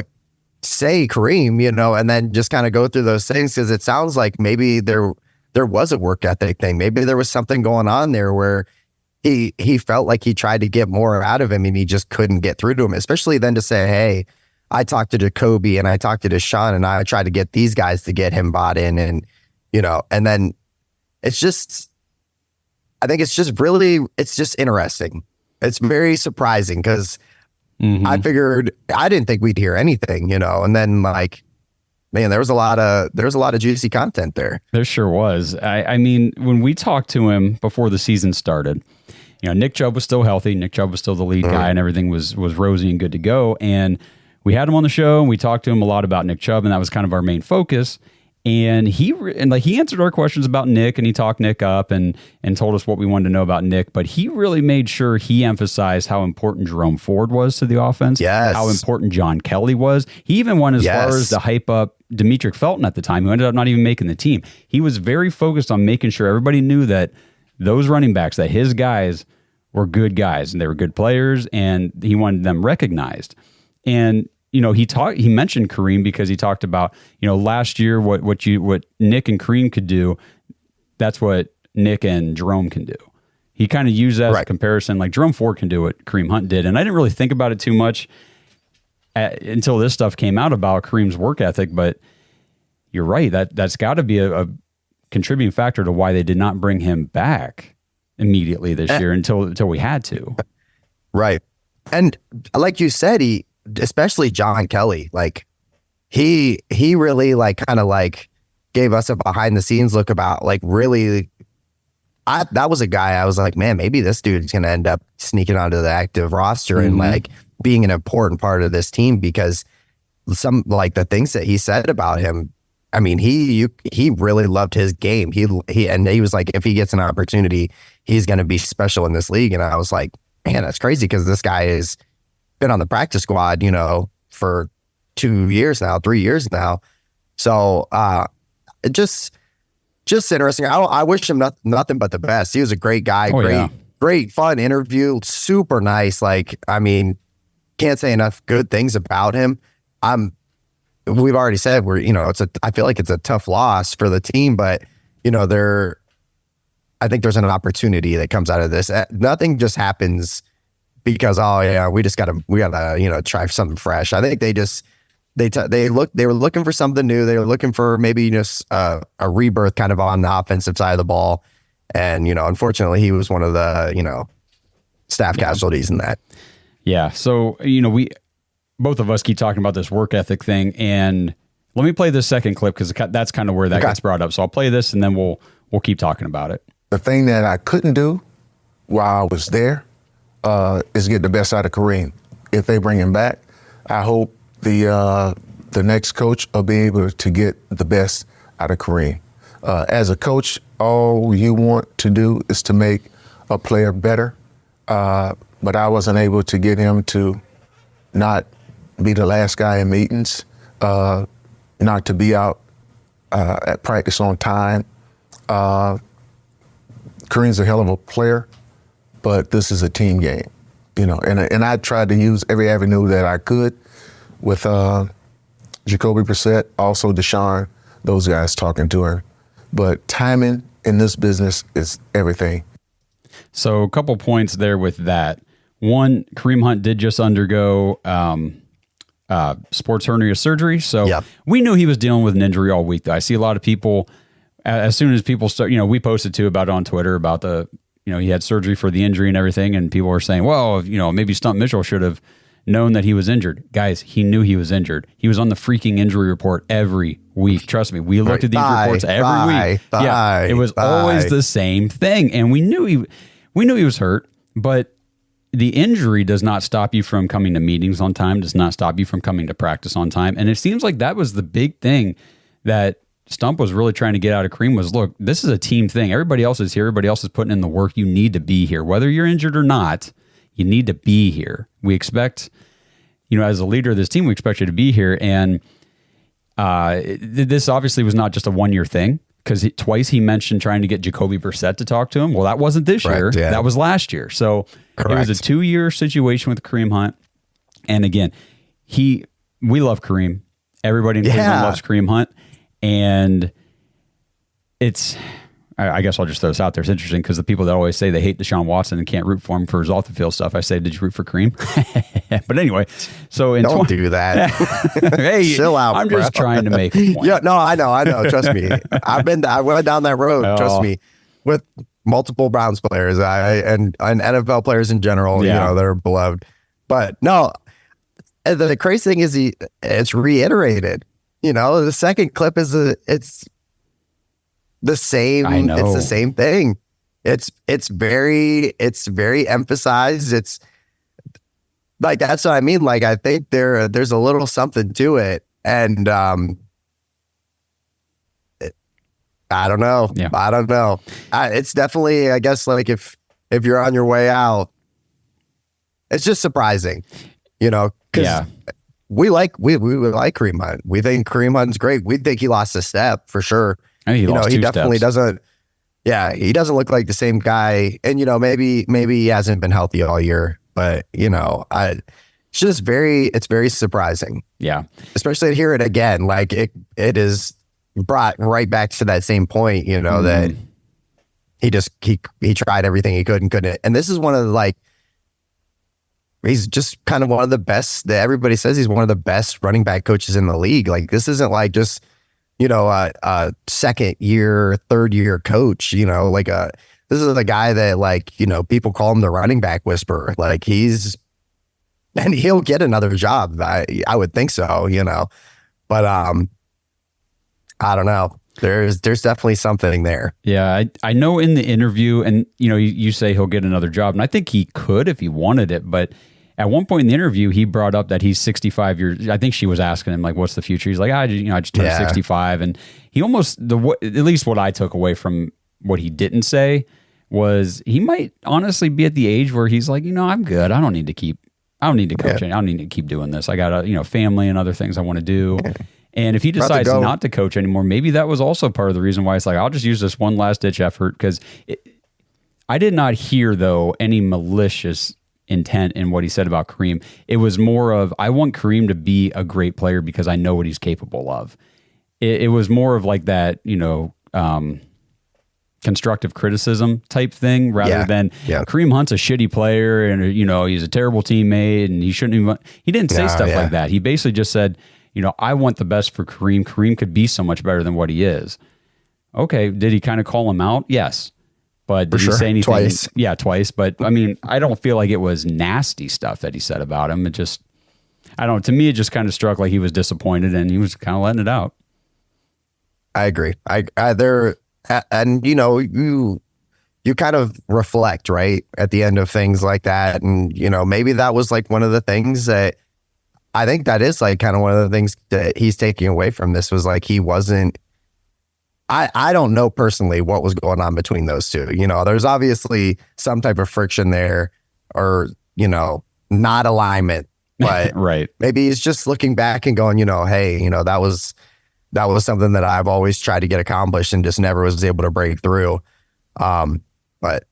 say Kareem, and then just kind of go through those things, because it sounds like maybe there was a work ethic thing. Maybe there was something going on there where he felt like he tried to get more out of him and he just couldn't get through to him, especially then to say, hey, I talked to Jacoby and I talked to Deshaun and I tried to get these guys to get him bought in, and, and then it's just, I think it's just interesting. It's very surprising because I didn't think we'd hear anything, and then like, man, there was a lot of juicy content there. There sure was. I mean, when we talked to him before the season started, Nick Chubb was still healthy. Nick Chubb was still the lead guy, and everything was rosy and good to go. And we had him on the show, and we talked to him a lot about Nick Chubb, and that was kind of our main focus. And he answered our questions about Nick, and he talked Nick up and told us what we wanted to know about Nick. But he really made sure he emphasized how important Jerome Ford was to the offense. Yes. How important John Kelly was. He even went as far as to hype up Demetric Felton at the time, who ended up not even making the team. He was very focused on making sure everybody knew that those running backs, that his guys were good guys and they were good players, and he wanted them recognized. And he mentioned Kareem because he talked about, last year what Nick and Kareem could do, that's what Nick and Jerome can do. He kind of used that as a comparison, like Jerome Ford can do what Kareem Hunt did. And I didn't really think about it too much until this stuff came out about Kareem's work ethic, but you're right. That's got to be a contributing factor to why they did not bring him back immediately this year until we had to. Right. And like you said, especially John Kelly, like he really like kind of like gave us a behind the scenes look about like really, that was a guy I was like, man, maybe this dude's going to end up sneaking onto the active roster and like being an important part of this team, because some like the things that he said about him, I mean, he really loved his game. He was like, if he gets an opportunity, he's going to be special in this league. And I was like, man, that's crazy, because this guy has been on the practice squad, for 3 years now. So it just interesting. I wish him nothing but the best. He was a great guy, great fun interview, super nice. Like, I mean, can't say enough good things about him. We've already said I feel like it's a tough loss for the team, but I think there's an opportunity that comes out of this. Nothing just happens because, we gotta try something fresh. I think they were looking for something new. They were looking for maybe just a rebirth kind of on the offensive side of the ball. And, unfortunately he was one of the, staff casualties in that. Yeah. So, both of us keep talking about this work ethic thing, and let me play this second clip because that's kind of where that gets brought up. So I'll play this and then we'll keep talking about it. The thing that I couldn't do while I was there is get the best out of Kareem. If they bring him back, I hope the next coach will be able to get the best out of Kareem. As a coach, all you want to do is to make a player better, but I wasn't able to get him to not be the last guy in meetings, not to be out at practice on time. Kareem's a hell of a player, but this is a team game, and I tried to use every avenue that I could with Jacoby Brissett, also Deshaun, those guys talking to her. But timing in this business is everything. So a couple points there with that. One, Kareem Hunt did just undergo sports hernia surgery. So we knew he was dealing with an injury all week, though. I see a lot of people, as soon as people start, we posted too about it on Twitter about he had surgery for the injury and everything. And people were saying, well, maybe Stump Mitchell should have known that he was injured. Guys, he knew he was injured. He was on the freaking injury report every week. Trust me. We looked at these reports every week. It was always the same thing. And we knew he was hurt, but the injury does not stop you from coming to meetings on time, does not stop you from coming to practice on time. And it seems like that was the big thing that Stump was really trying to get out of Kareem was, look, this is a team thing. Everybody else is here. Everybody else is putting in the work. You need to be here. Whether you're injured or not, you need to be here. We expect, as a leader of this team, we expect you to be here. And this obviously was not just a one-year thing, because twice he mentioned trying to get Jacoby Brissett to talk to him. Well, that wasn't this year. Yeah. That was last year. So it was a 2-year situation with Kareem Hunt. And again, we love Kareem. Everybody in Cleveland loves Kareem Hunt. And I guess I'll just throw this out there. It's interesting because the people that always say they hate Deshaun Watson and can't root for him for his off-the-field stuff, I say, did you root for Kareem? But anyway, so don't do that. Hey, chill out. I'm just trying to make a point. Yeah, no, I know. Trust me, I went down that road. Trust me, with multiple Browns players, and NFL players in general. Yeah. That are beloved. But no, the crazy thing is it's reiterated. The second clip is it's the same. I know. It's the same thing. It's very emphasized. It's like, that's what I mean. Like, I think there's a little something to it. And I don't know. Yeah. I don't know. It's definitely, I guess, like if you're on your way out, it's just surprising, because we like Kareem Hunt. We think Kareem Hunt's great. We think he lost a step for sure. I think he definitely steps. doesn't. Yeah, he doesn't look like the same guy. And maybe he hasn't been healthy all year. But it's just it's very surprising. Yeah, especially to hear it again. Like it is brought right back to that same point. That he tried everything he could and couldn't. And this is one of the, he's just kind of one of the best. That everybody says he's one of the best running back coaches in the league. Like, this isn't like just a second year, third year coach. This is the guy that people call him the running back whisperer. Like, and he'll get another job. I would think so. But I don't know. There's definitely something there. Yeah, I know in the interview, and you say he'll get another job, and I think he could if he wanted it. But at one point in the interview, he brought up that he's 65 years. I think she was asking him, like, what's the future? He's like, I just turned 65, and he almost at least what I took away from what he didn't say was he might honestly be at the age where he's like, I'm good. I don't need to coach. I don't need to keep doing this. I got a family and other things I want to do. And if he decides not to coach anymore, maybe that was also part of the reason why it's like, I'll just use this one last ditch effort. Because I did not hear, though, any malicious intent in what he said about Kareem. It was more of, I want Kareem to be a great player because I know what he's capable of. It was more of like that, constructive criticism type thing rather than Kareem Hunt's a shitty player and, he's a terrible teammate and he shouldn't even, he didn't say stuff like that. He basically just said, I want the best for Kareem. Kareem could be so much better than what he is. Okay. Did he kind of call him out? Yes. But did he say anything? Twice. Yeah, twice. But I mean, I don't feel like it was nasty stuff that he said about him. It just, I don't know. To me, it just kind of struck like he was disappointed and he was kind of letting it out. I agree. And you kind of reflect, right, at the end of things like that. And, maybe that was like one of the things that I think that is like kind of one of the things that he's taking away from this was like, he wasn't, I don't know personally what was going on between those two. There's obviously some type of friction there or, not alignment, but right. Maybe he's just looking back and going, hey, that was something that I've always tried to get accomplished and just never was able to break through. But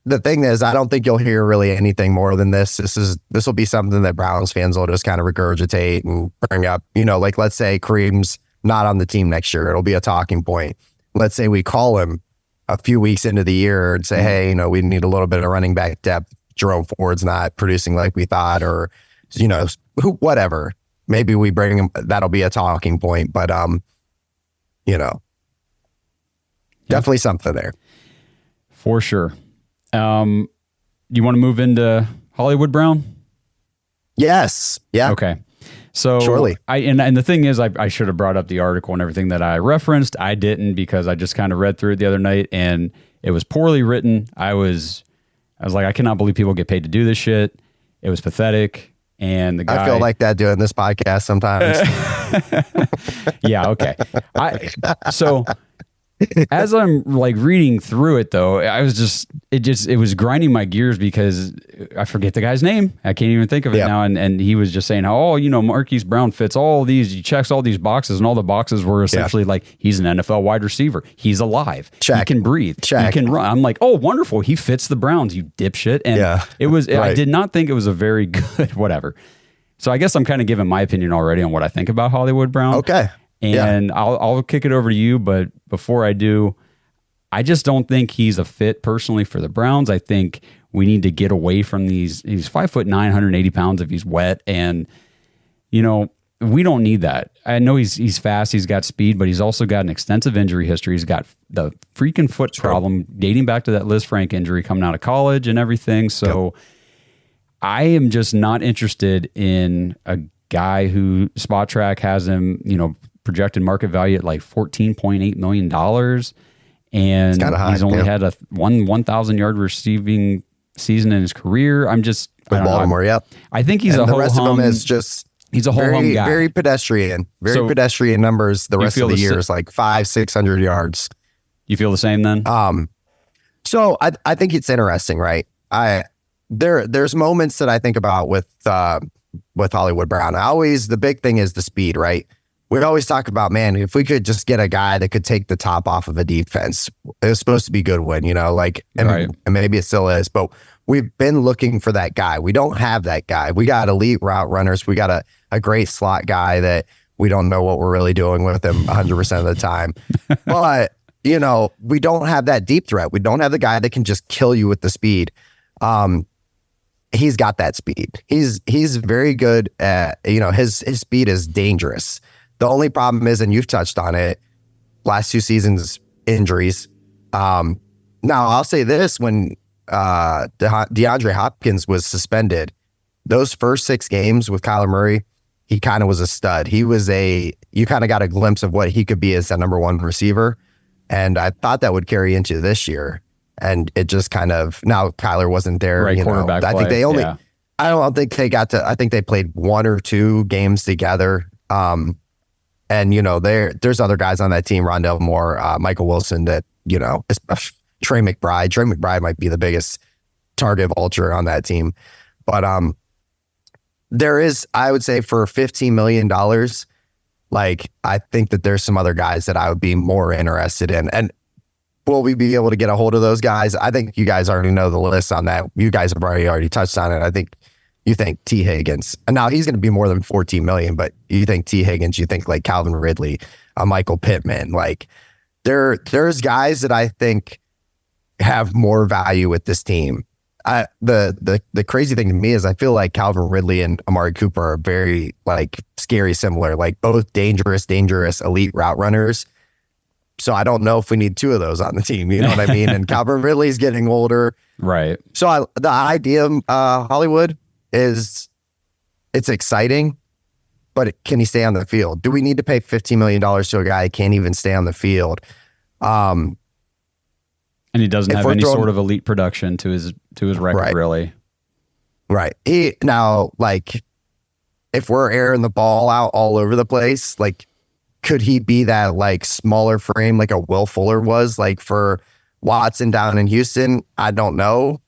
the thing is, I don't think you'll hear really anything more than this. This will be something that Browns fans will just kind of regurgitate and bring up. Like, let's say Kareem's not on the team next year. It'll be a talking point. Let's say we call him a few weeks into the year and say, hey, we need a little bit of running back depth. Jerome Ford's not producing like we thought, or, you know, whatever. Maybe we bring him, that'll be a talking point, but, you know, definitely something there. For sure. You want to move into Hollywood Brown? Yes. Yeah. Okay. So surely. And the thing is, I should have brought up the article and everything that I referenced. I didn't, because I just kind of read through it the other night and it was poorly written. I was like, I cannot believe people get paid to do this shit. It was pathetic. And the guy, I feel like that doing this podcast sometimes. Yeah. Okay. So as I'm like reading through it though, it was grinding my gears because I forget the guy's name. I can't even think of it now. And he was just saying how, oh, you know, Marquise Brown fits all these, he checks all these boxes, and all the boxes were essentially like, he's an NFL wide receiver. He's alive. Check. He can breathe. Check. He can run. I'm like, oh, wonderful. He fits the Browns, you dipshit. And it was, right. I did not think it was a very good, whatever. So I guess I'm kind of giving my opinion already on what I think about Hollywood Brown. Okay. And I'll kick it over to you, but before I do, I just don't think he's a fit personally for the Browns. I think we need to get away from these. He's 5'9", 180 pounds if he's wet, and you know we don't need that. I know he's fast, he's got speed, but he's also got an extensive injury history. He's got the freaking foot problem dating back to that Liz Frank injury coming out of college and everything. So I am just not interested in a guy who Spot Track has him, you know, projected market value at like $14.8 million. And he's only had a 1,000 yard receiving season in his career. I'm just, I don't Baltimore, know. I think he's a the rest of them is just, he's a whole guy. Very pedestrian, pedestrian numbers. The rest of the year is like 500-600 yards. You feel the same then? So I think it's interesting, right? There's moments that I think about with Hollywood Brown. The big thing is the speed, right? We always talk about, man, if we could just get a guy that could take the top off of a defense, it was supposed to be Goodwin, you know, like, and maybe it still is, but we've been looking for that guy. We don't have that guy. We got elite route runners. We got a great slot guy that we don't know what we're really doing with him 100% of the time. But, you know, we don't have that deep threat. We don't have the guy that can just kill you with the speed. He's got that speed. He's very good at, you know, his speed is dangerous. The only problem is, and you've touched on it, last 2 seasons, injuries. Now, I'll say this, when DeAndre Hopkins was suspended, those first 6 games with Kyler Murray, he kind of was a stud. You kind of got a glimpse of what he could be as a number 1 receiver. And I thought that would carry into this year. And it just kind of, now Kyler wasn't there. Right, quarterback play. I think they only, I don't think they got to, I think they played 1 or 2 games together. And, you know, there's other guys on that team, Rondell Moore, Michael Wilson, that, you know, Trey McBride. Trey McBride might be the biggest target vulture on that team. But there is, I would say, for $15 million, like, I think that there's some other guys that I would be more interested in. And will we be able to get a hold of those guys? I think you guys already know the list on that. You guys have already touched on it. I think you think T. Higgins. And now he's going to be more than 14 million, but you think T. Higgins, you think like Calvin Ridley, Michael Pittman. Like there's guys that I think have more value with this team. The crazy thing to me is I feel like Calvin Ridley and Amari Cooper are very like scary similar, like both dangerous elite route runners. So I don't know if we need 2 of those on the team. You know what I mean? And Calvin Ridley's getting older. Right. So the idea of Hollywood is, it's exciting, but can he stay on the field? Do we need to pay $15 million to a guy who can't even stay on the field? And he doesn't have any sort of elite production to his record, really. Right. Now, like, if we're airing the ball out all over the place, like, could he be that like smaller frame like a Will Fuller was like for Watson down in Houston? I don't know.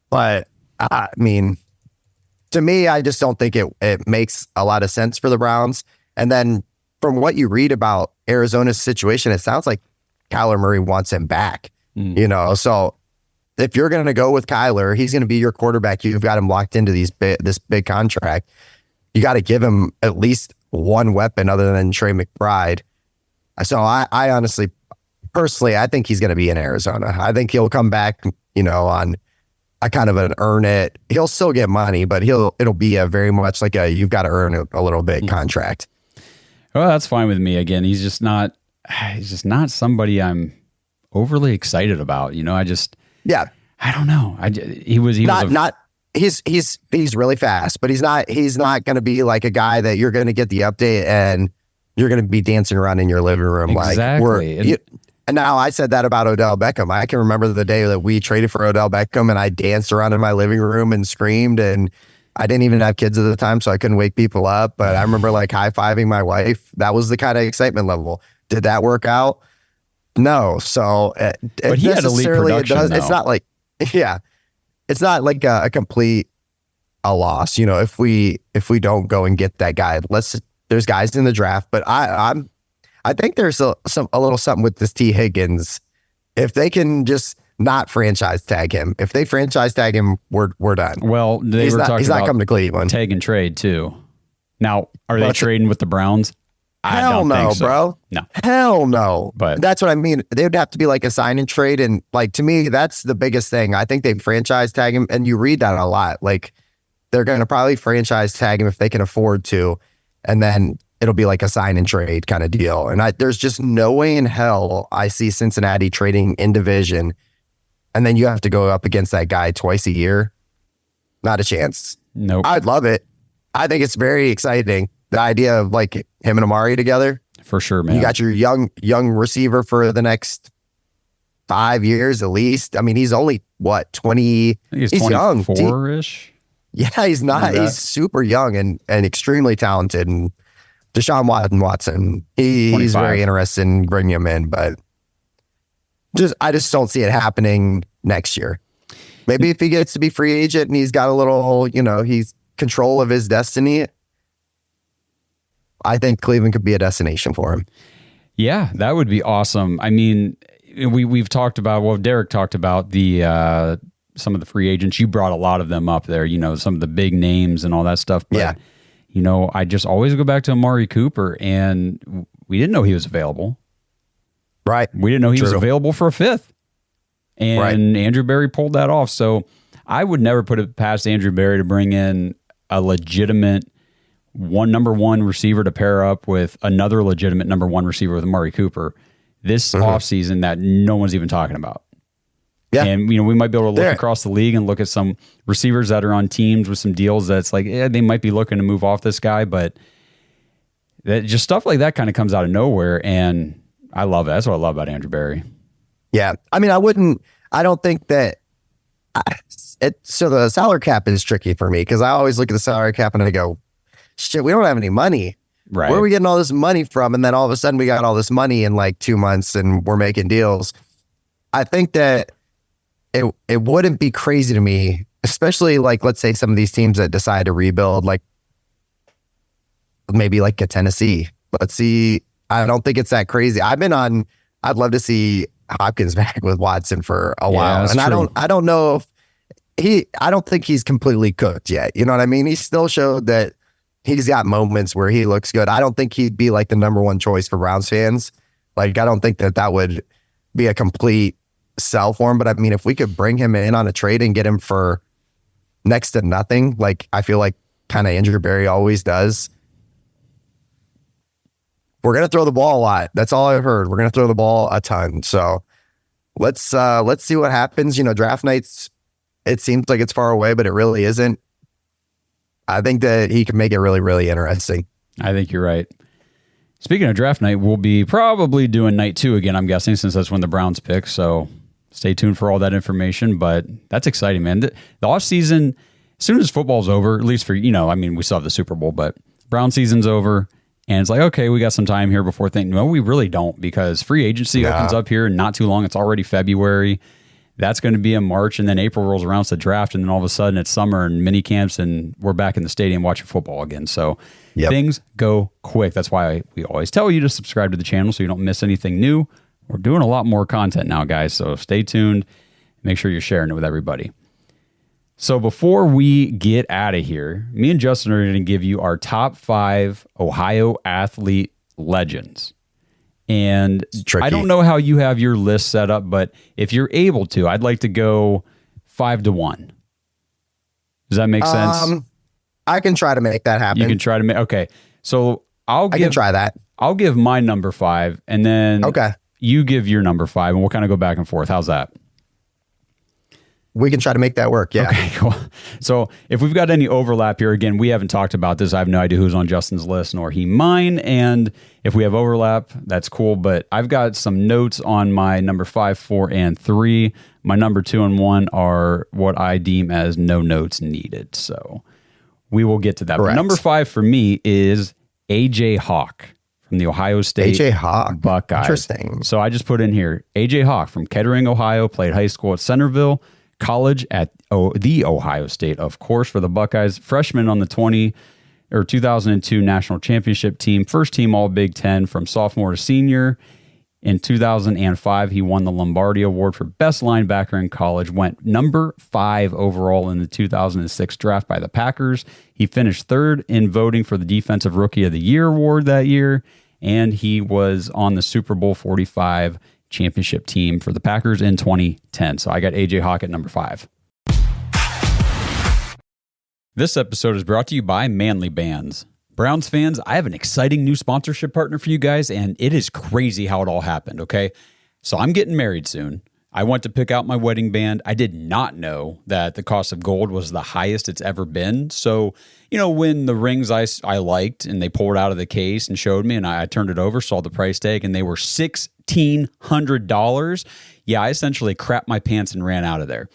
But I mean, to me, I just don't think it makes a lot of sense for the Browns. And then from what you read about Arizona's situation, it sounds like Kyler Murray wants him back, you know? So if you're going to go with Kyler, he's going to be your quarterback. You've got him locked into this big contract. You got to give him at least one weapon other than Trey McBride. So I honestly, personally, I think he's going to be in Arizona. I think he'll come back, you know, on kind of an earn it. He'll still get money, but it'll be a very much like you've got to earn it a little bit contract. Well, that's fine with me. Again, he's just not somebody I'm overly excited about. I don't know. He's really fast, but he's not going to be like a guy that you're going to get the update and you're going to be dancing around in your living room. Exactly. And now I said that about Odell Beckham. I can remember the day that we traded for Odell Beckham and I danced around in my living room and screamed, and I didn't even have kids at the time, so I couldn't wake people up. But I remember like high-fiving my wife. That was the kind of excitement level. Did that work out? No. So but he had elite production, it's not like, it's not like a complete loss. If we don't go and get that guy, there's guys in the draft, but I think there's a little something with this T. Higgins. If they can just not franchise tag him, if they franchise tag him, we're done. Well, he's not coming to Cleveland. Tag and trade too. Now, are they trading with the Browns? I don't think so. Bro. No. Hell no. But that's what I mean. They would have to be like a sign and trade. And like, to me, that's the biggest thing. I think they franchise tag him, and you read that a lot. Like, they're going to probably franchise tag him if they can afford to. And then it'll be like a sign and trade kind of deal. And there's just no way in hell I see Cincinnati trading in division. And then you have to go up against that guy twice a year. Not a chance. Nope. I'd love it. I think it's very exciting. The idea of like him and Amari together. For sure, man. You got your young receiver for the next 5 years at least. I mean, he's only 20? He's young. 24-ish. Yeah, he's not. He's super young and extremely talented. And Deshaun Watson, he's very interested in bringing him in, but I just don't see it happening next year. Maybe if he gets to be free agent and he's got a little, he's control of his destiny, I think Cleveland could be a destination for him. Yeah, that would be awesome. I mean, we've talked about, Derek talked about the some of the free agents. You brought a lot of them up there, some of the big names and all that stuff. But, yeah. I just always go back to Amari Cooper, and we didn't know he was available. Right. We didn't know he was available for a fifth. And Andrew Berry pulled that off. So I would never put it past Andrew Berry to bring in a legitimate number one receiver to pair up with another legitimate number one receiver with Amari Cooper this offseason that no one's even talking about. Yeah. And, we might be able to look across the league and look at some receivers that are on teams with some deals that's like, they might be looking to move off this guy, but just stuff like that kind of comes out of nowhere. And I love it. That's what I love about Andrew Berry. Yeah. I mean, I don't think that so the salary cap is tricky for me because I always look at the salary cap and I go, shit, we don't have any money. Right. Where are we getting all this money from? And then all of a sudden we got all this money in like 2 months and we're making deals. I think that it wouldn't be crazy to me, especially like, let's say some of these teams that decide to rebuild, like maybe like a Tennessee. Let's see. I don't think it's that crazy. I'd love to see Hopkins back with Watson for a while. And true. I don't know if I don't think he's completely cooked yet. You know what I mean? He still showed that he's got moments where he looks good. I don't think he'd be like the number one choice for Browns fans. Like, I don't think that would be a complete sell for him. But I mean, if we could bring him in on a trade and get him for next to nothing, like I feel like kind of Andrew Berry always does, we're going to throw the ball a lot. That's all I've heard. We're going to throw the ball a ton. So let's see what happens. Draft nights, it seems like it's far away, but it really isn't. I think that he can make it really, really interesting. I think you're right. Speaking of draft night, we'll be probably doing night 2 again, I'm guessing, since that's when the Browns pick. So stay tuned for all that information. But that's exciting, man. The offseason, as soon as football's over, at least for, we still have the Super Bowl, but Brown season's over. And it's like, okay, we got some time here before thinking. No, we really don't, because free agency opens up here in not too long. It's already February. That's going to be in March, and then April rolls around, it's the draft, and then all of a sudden it's summer and mini camps, and we're back in the stadium watching football again. So things go quick. That's why we always tell you to subscribe to the channel so you don't miss anything new. We're doing a lot more content now, guys, so stay tuned. Make sure you're sharing it with everybody. So before we get out of here, me and Justin are going to give you our top 5 Ohio athlete legends. And I don't know how you have your list set up, but if you're able to, I'd like to go 5-1. Does that make sense? I can try to make that happen. You can try to make, okay. So I can try that. I'll give my number 5, and then okay, you give your number 5, and we'll kind of go back and forth. How's that? We can try to make that work. Yeah. Okay, cool. So if we've got any overlap here, again, we haven't talked about this. I have no idea who's on Justin's list, nor he mine. And if we have overlap, that's cool. But I've got some notes on my number 5, 4, and 3. My number 2 and 1 are what I deem as no notes needed. So we will get to that. But number 5 for me is AJ Hawk from the Ohio State AJ Hawk Buckeyes. Interesting. So I just put in here, AJ Hawk from Kettering, Ohio, played high school at Centerville, college at the Ohio State, of course, for the Buckeyes. Freshman on the 2002 national championship team, first team all Big Ten from sophomore to senior. In 2005, he won the Lombardi Award for best linebacker in college, went number 5 overall in the 2006 draft by the Packers. He finished 3rd in voting for the Defensive Rookie of the Year award that year, and he was on the Super Bowl 45 championship team for the Packers in 2010. So I got AJ Hawk at number 5. This episode is brought to you by Manly Bands. Browns fans, I have an exciting new sponsorship partner for you guys, and it is crazy how it all happened, okay? So I'm getting married soon. I went to pick out my wedding band. I did not know that the cost of gold was the highest it's ever been. So, when the rings I liked and they pulled it out of the case and showed me and I turned it over, saw the price tag, and they were $1,600. Yeah, I essentially crapped my pants and ran out of there.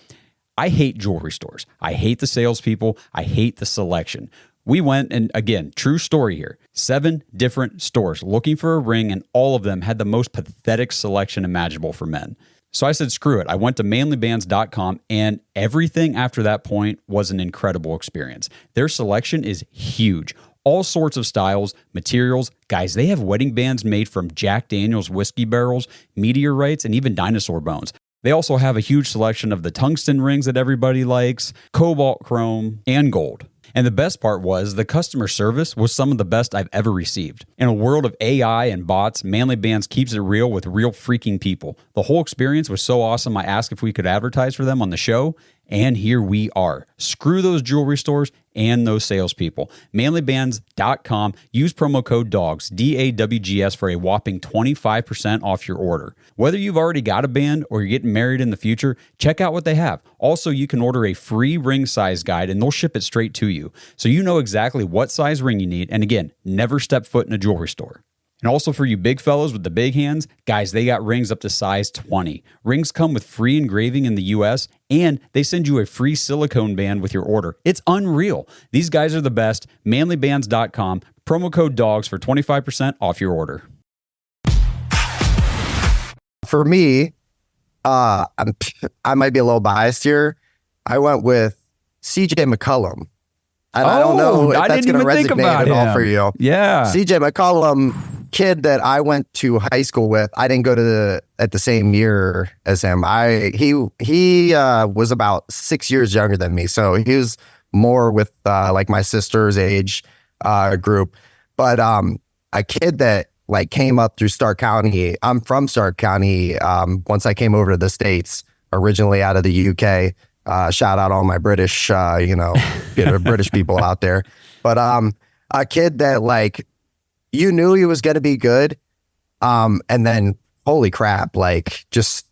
I hate jewelry stores. I hate the salespeople. I hate the selection. We went, and again, true story here, 7 different stores looking for a ring, and all of them had the most pathetic selection imaginable for men. So I said, screw it. I went to manlybands.com, and everything after that point was an incredible experience. Their selection is huge. All sorts of styles, materials. Guys, they have wedding bands made from Jack Daniel's whiskey barrels, meteorites, and even dinosaur bones. They also have a huge selection of the tungsten rings that everybody likes, cobalt chrome, and gold. And the best part was the customer service was some of the best I've ever received. In a world of AI and bots, Manly Bands keeps it real with real freaking people. The whole experience was so awesome, I asked if we could advertise for them on the show, and here we are. Screw those jewelry stores and those salespeople. Manlybands.com. Use promo code DAWGS, DAWGS, for a whopping 25% off your order. Whether you've already got a band or you're getting married in the future, check out what they have. Also, you can order a free ring size guide and they'll ship it straight to you. So you know exactly what size ring you need. And again, never step foot in a jewelry store. And also for you big fellows with the big hands, guys, they got rings up to size 20. Rings come with free engraving in the US, and they send you a free silicone band with your order. It's unreal. These guys are the best. Manlybands.com. Promo code DAWGS for 25% off your order. For me, I might be a little biased here. I went with CJ McCollum. And I don't know if that's going to resonate at all for you. Yeah. CJ McCollum, kid that I went to high school with. I didn't go to at the same year as him. He was about 6 years younger than me, so he was more with like my sister's age group. But a kid that like came up through Stark County. I'm from Stark County. Once I came over to the States, originally out of the UK. Shout out all my British, British people out there. But a kid that like you knew he was going to be good, and then holy crap, like just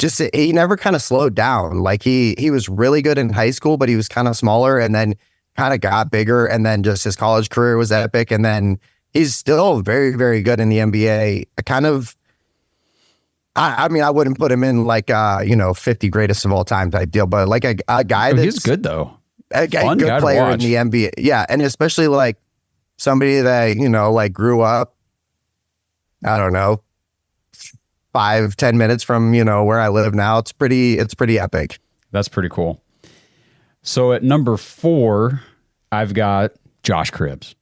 he never kind of slowed down. Like he was really good in high school, but he was kind of smaller, and then kind of got bigger, and then just his college career was epic, and then he's still very, very good in the NBA. I mean, I wouldn't put him in like 50 greatest of all time type deal, but like a guy that's he's good though. A good player in the NBA. Yeah, and especially like somebody that like grew up, I don't know, 5-10 minutes from where I live now. It's pretty epic. That's pretty cool. So at number 4, I've got Josh Cribbs.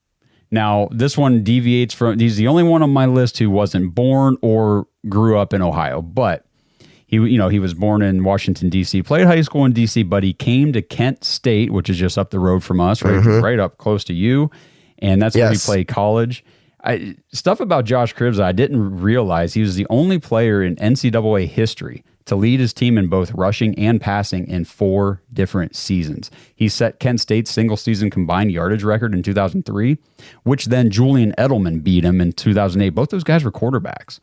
Now, this one deviates from, he's the only one on my list who wasn't born or grew up in Ohio, but he was born in Washington, D.C., played high school in D.C., but he came to Kent State, which is just up the road from us, right up close to you, and that's where he played college. Stuff about Josh Cribbs I didn't realize. He was the only player in NCAA history to lead his team in both rushing and passing in 4 different seasons. He set Kent State's single-season combined yardage record in 2003, which then Julian Edelman beat him in 2008. Both those guys were quarterbacks.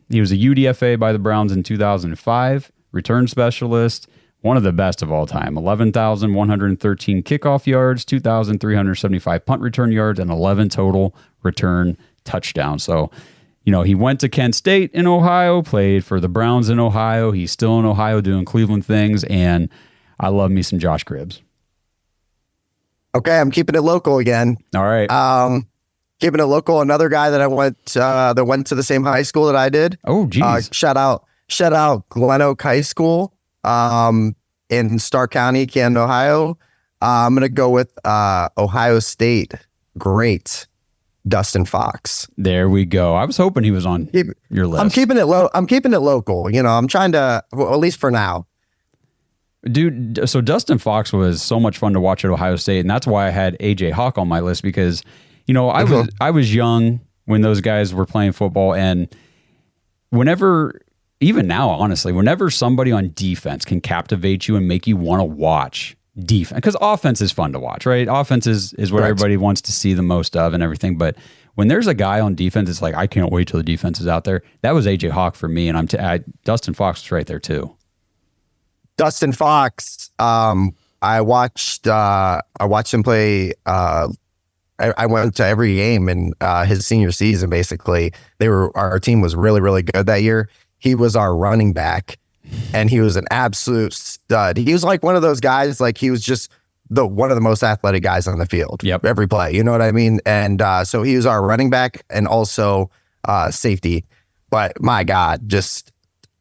He was a UDFA by the Browns in 2005, return specialist, one of the best of all time, 11,113 kickoff yards, 2,375 punt return yards, and 11 total return touchdowns. So, he went to Kent State in Ohio, played for the Browns in Ohio. He's still in Ohio doing Cleveland things, and I love me some Josh Cribbs. Okay, I'm keeping it local again. All right. Keeping it local. Another guy that went to the same high school that I did. Oh, geez. Shout out Glen Oak High School in Stark County, Canton, Ohio. I'm gonna go with Ohio State great Dustin Fox. There we go. I was hoping he was on your list. I'm keeping it low. I'm keeping it local. I'm trying to, well, at least for now. Dude, so Dustin Fox was so much fun to watch at Ohio State, and that's why I had AJ Hawk on my list because, I was young when those guys were playing football, and even now, honestly, whenever somebody on defense can captivate you and make you want to watch defense, because offense is fun to watch, right? Offense is what everybody wants to see the most of and everything. But when there's a guy on defense, it's like, I can't wait till the defense is out there. That was AJ Hawk for me. And Dustin Fox was right there too. Dustin Fox. I watched him play. I went to every game in his senior season. Basically, our team was really, really good that year. He was our running back. And he was an absolute stud. He was like one of those guys, like he was just one of the most athletic guys on the field. Yep. Every play, you know what I mean? And so he was our running back and also safety. But my God, just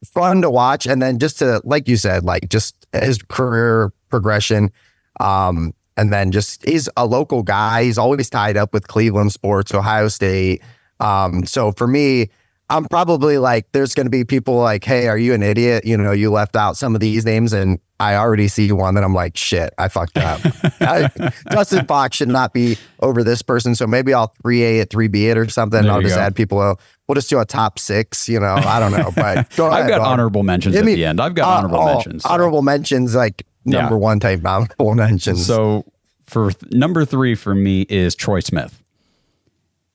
fun to watch. And then just to, like you said, like just his career progression. And then just, he's a local guy. He's always tied up with Cleveland sports, Ohio State. So for me, I'm probably like, there's going to be people like, hey, are you an idiot? You left out some of these names, and I already see one that I'm like, shit, I fucked up. Dustin Fox should not be over this person. So maybe I'll 3A it, 3B it or something. I'll just add people. We'll just do a top 6, I don't know. But go ahead, I've got honorable mentions at the end. I've got honorable mentions. So. Honorable mentions, like number 1 type honorable mentions. So for number 3 for me is Troy Smith.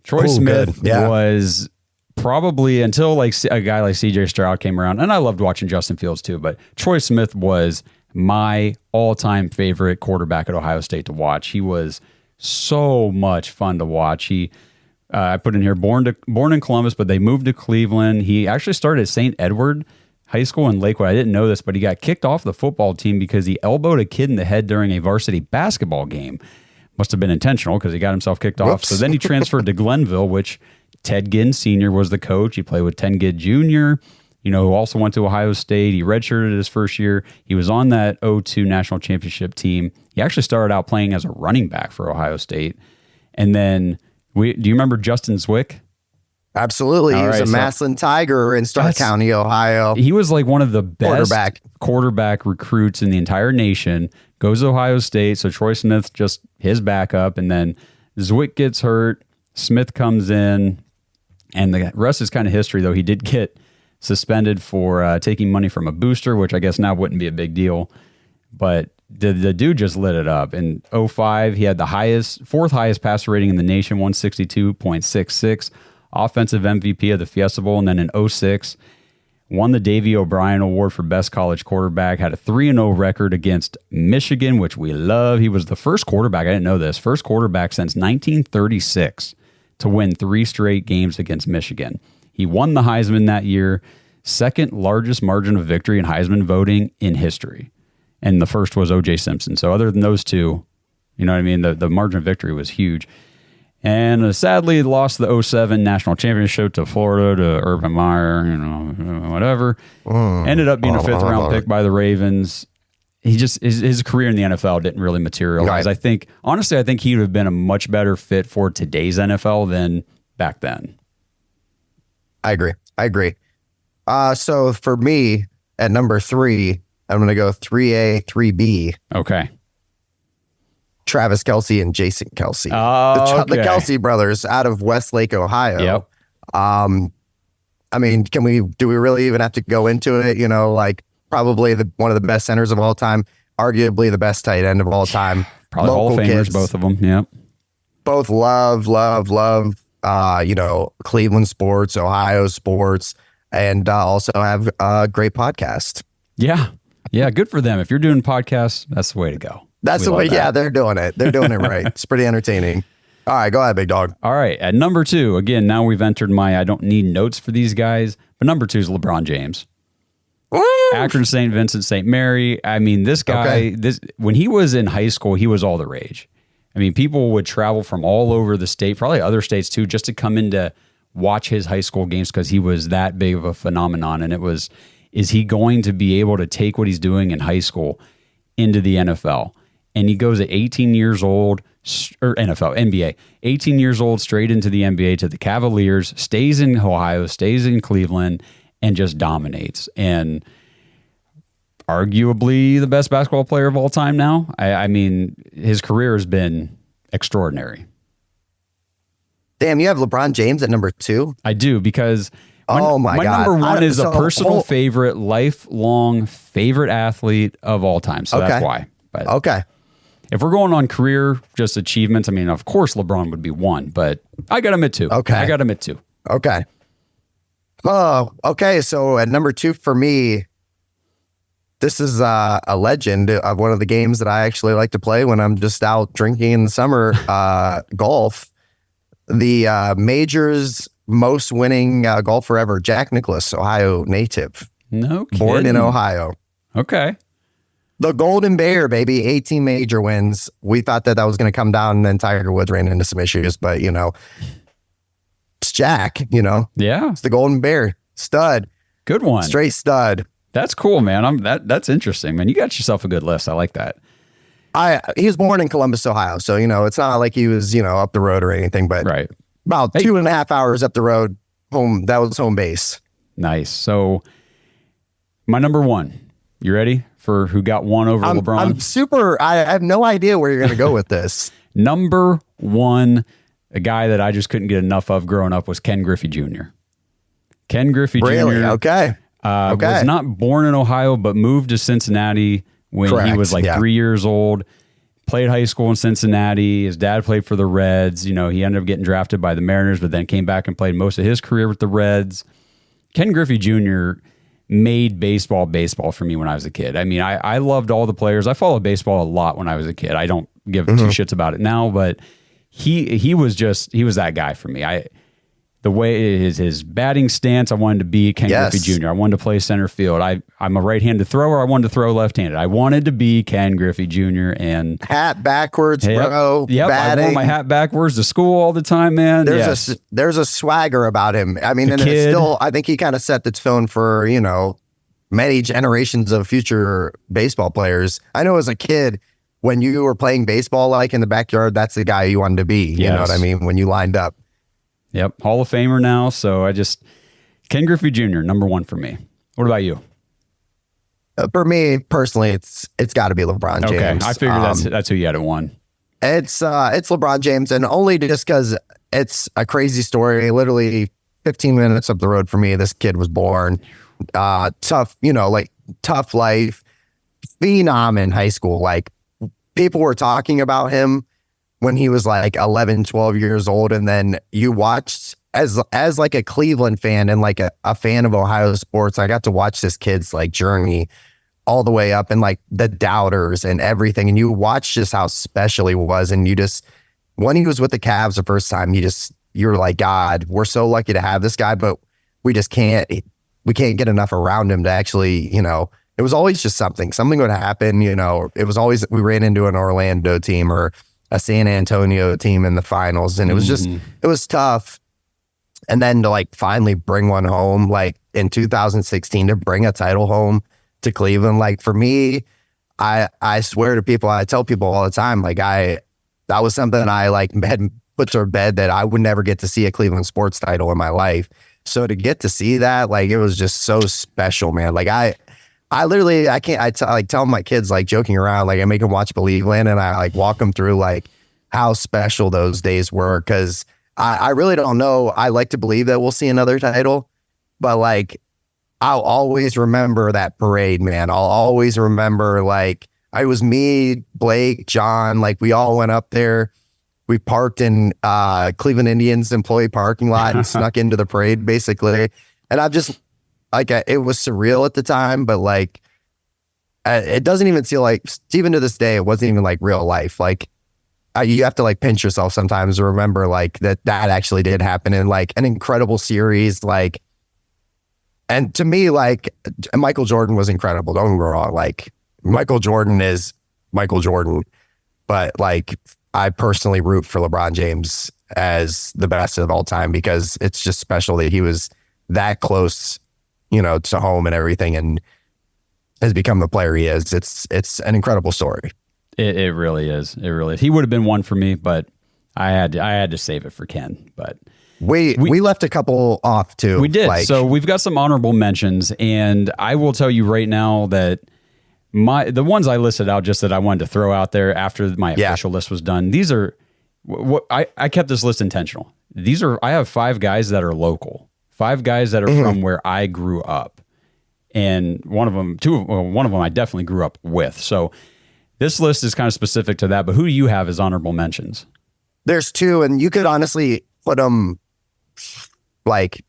Troy Smith was probably, until like a guy like CJ Stroud came around, and I loved watching Justin Fields too, but Troy Smith was my all-time favorite quarterback at Ohio State to watch. He was so much fun to watch. I put in here born in Columbus, but they moved to Cleveland. He actually started at St. Edward High School in Lakewood. I didn't know this, but he got kicked off the football team because he elbowed a kid in the head during a varsity basketball game. Must have been intentional because he got himself kicked off. So then he transferred to Glenville, which Ted Ginn Sr. was the coach. He played with Ted Ginn Jr., who also went to Ohio State. He redshirted his first year. He was on that 2002 national championship team. He actually started out playing as a running back for Ohio State. And then, do you remember Justin Zwick? Absolutely. He was a Massillon Tiger in Stark County, Ohio. He was like one of the best quarterback recruits in the entire nation. Goes to Ohio State. So Troy Smith, just his backup. And then Zwick gets hurt. Smith comes in. And the rest is kind of history, though. He did get suspended for taking money from a booster, which I guess now wouldn't be a big deal. But the dude just lit it up. In 2005, he had the fourth highest passer rating in the nation, 162.66. Offensive MVP of the Fiesta Bowl. And then in 2006, won the Davey O'Brien Award for Best College Quarterback. Had a 3-0 record against Michigan, which we love. He was the first quarterback, I didn't know this, first quarterback since 1936 to win 3 straight games against Michigan. He won the Heisman that year, second largest margin of victory in Heisman voting in history. And the first was O.J. Simpson. So other than those two, you know what I mean? The margin of victory was huge. And sadly, lost the 2007 national championship to Florida, to Urban Meyer, whatever. Ended up being a 5th round pick by the Ravens. His career in the NFL didn't really materialize. Right. I think he would have been a much better fit for today's NFL than back then. I agree. So for me, at number 3, I'm going to go 3A, 3B. Okay. Travis Kelce and Jason Kelce. Oh, The Kelce brothers out of Westlake, Ohio. Yep. I mean, do we really even have to go into it? You know, like probably one of the best centers of all time, arguably the best tight end of all time. Probably Local Hall of Famers, kids, both of them. Yep. both love, you know, Cleveland sports, Ohio sports, and also have a great podcast. Yeah. Yeah. Good for them. If you're doing podcasts, that's the way to go. That's the way. Yeah, they're doing it. They're doing it right. It's pretty entertaining. All right, go ahead, big dog. All right. At number 2, again, now we've entered I don't need notes for these guys, but number 2 is LeBron James. Woo! Akron, St. Vincent, St. Mary. I mean, this guy, when he was in high school, he was all the rage. I mean, people would travel from all over the state, probably other states too, just to come in to watch his high school games because he was that big of a phenomenon. And it was, is he going to be able to take what he's doing in high school into the NFL? And he goes at 18 years old, or NFL, NBA, 18 years old, straight into the NBA to the Cavaliers, stays in Ohio, stays in Cleveland, and just dominates. And arguably the best basketball player of all time now. I mean, his career has been extraordinary. Damn, you have LeBron James at number 2? I do, because my God. number 1 is a personal favorite, lifelong favorite athlete of all time. So that's why. But okay. If we're going on career, just achievements, I mean, of course, LeBron would be 1, but I got him at 2. Okay. I got him at 2. Okay. Oh, okay. So at number 2 for me, this is a legend of one of the games that I actually like to play when I'm just out drinking in the summer, golf. The majors most winning golfer ever, Jack Nicklaus, Ohio native. No kidding. Born in Ohio. Okay. The Golden Bear, baby, 18 major wins. We thought that was going to come down, and then Tiger Woods ran into some issues, but, you know, it's Jack, you know. Yeah. It's the Golden Bear. Stud. Good one. Straight stud. That's cool, man. That's interesting, man. You got yourself a good list. I like that. He was born in Columbus, Ohio, so, you know, it's not like he was, you know, up the road or anything, but right. About 2.5 hours up the road, home. That was home base. Nice. So my number 1, you ready for who got 1 over LeBron? I'm super. I have no idea where you're going to go with this. Number 1, a guy that I just couldn't get enough of growing up was Ken Griffey Jr. Ken Griffey Really? Jr. Okay. Was not born in Ohio, but moved to Cincinnati when he was like 3 years old. Played high school in Cincinnati. His dad played for the Reds. You know, he ended up getting drafted by the Mariners, but then came back and played most of his career with the Reds. Ken Griffey Jr. made baseball for me when I was a kid. I mean, I loved all the players. I followed baseball a lot when I was a kid. I don't give 2 shits about it now, but he was that guy for me. The way his batting stance, I wanted to be Ken Griffey Jr. I wanted to play center field. I'm a right-handed thrower. I wanted to throw left-handed. I wanted to be Ken Griffey Jr. and hat backwards, bro. Yep, batting. I wore my hat backwards to school all the time, man. There's a swagger about him. I mean, it's still, I think he kind of set the tone for, you know, many generations of future baseball players. I know as a kid, when you were playing baseball like in the backyard, that's the guy you wanted to be. You know what I mean? When you lined up. Yep. Hall of Famer now. So Ken Griffey Jr., number 1 for me. What about you? For me personally, it's got to be LeBron James. Okay. I figured that's who you had at 1. It's LeBron James, and only just because it's a crazy story. Literally 15 minutes up the road for me, this kid was born. Tough, you know, like tough life, phenom in high school. Like people were talking about him when he was like 11, 12 years old. And then you watched as like a Cleveland fan and like a fan of Ohio sports, I got to watch this kid's like journey all the way up and like the doubters and everything. And you watch just how special he was. And you just, when he was with the Cavs the first time, you're like, God, we're so lucky to have this guy, but we can't get enough around him to actually, you know, it was always just something would happen. You know, it was always, we ran into an Orlando team or a San Antonio team in the finals. And it was just, it was tough. And then to like finally bring one home, like in 2016, to bring a title home to Cleveland. Like for me, I swear to people, I tell people all the time, like that was something I like had put to bed that I would never get to see a Cleveland sports title in my life. So to get to see that, like, it was just so special, man. Like I can't, like tell my kids, like joking around, like I make them watch Believe Land, and I like walk them through like how special those days were. Cause I really don't know. I like to believe that we'll see another title, but like, I'll always remember that parade, man. I'll always remember like, it was me, Blake, John, like we all went up there. We parked in Cleveland Indians employee parking lot and snuck into the parade basically. And I've just, like, it was surreal at the time, but like, it doesn't even feel like, even to this day, it wasn't even like real life. Like, you have to like pinch yourself sometimes to remember like that actually did happen in like an incredible series. Like, and to me, like, Michael Jordan was incredible. Don't get me wrong. Like, Michael Jordan is Michael Jordan, but like, I personally root for LeBron James as the best of all time because it's just special that he was that close, to home and everything, and has become the player he is. It's an incredible story. It really is. It really is. He would have been one for me, but I had to save it for Ken. But we left a couple off too. We did. Like, so we've got some honorable mentions, and I will tell you right now that the ones I listed out just that I wanted to throw out there after my official list was done. These are what I kept this list intentional. I have 5 guys that are local. 5 guys that are from where I grew up, and one of them I definitely grew up with. So this list is kind of specific to that, but who do you have as honorable mentions? There's 2, and you could honestly put them like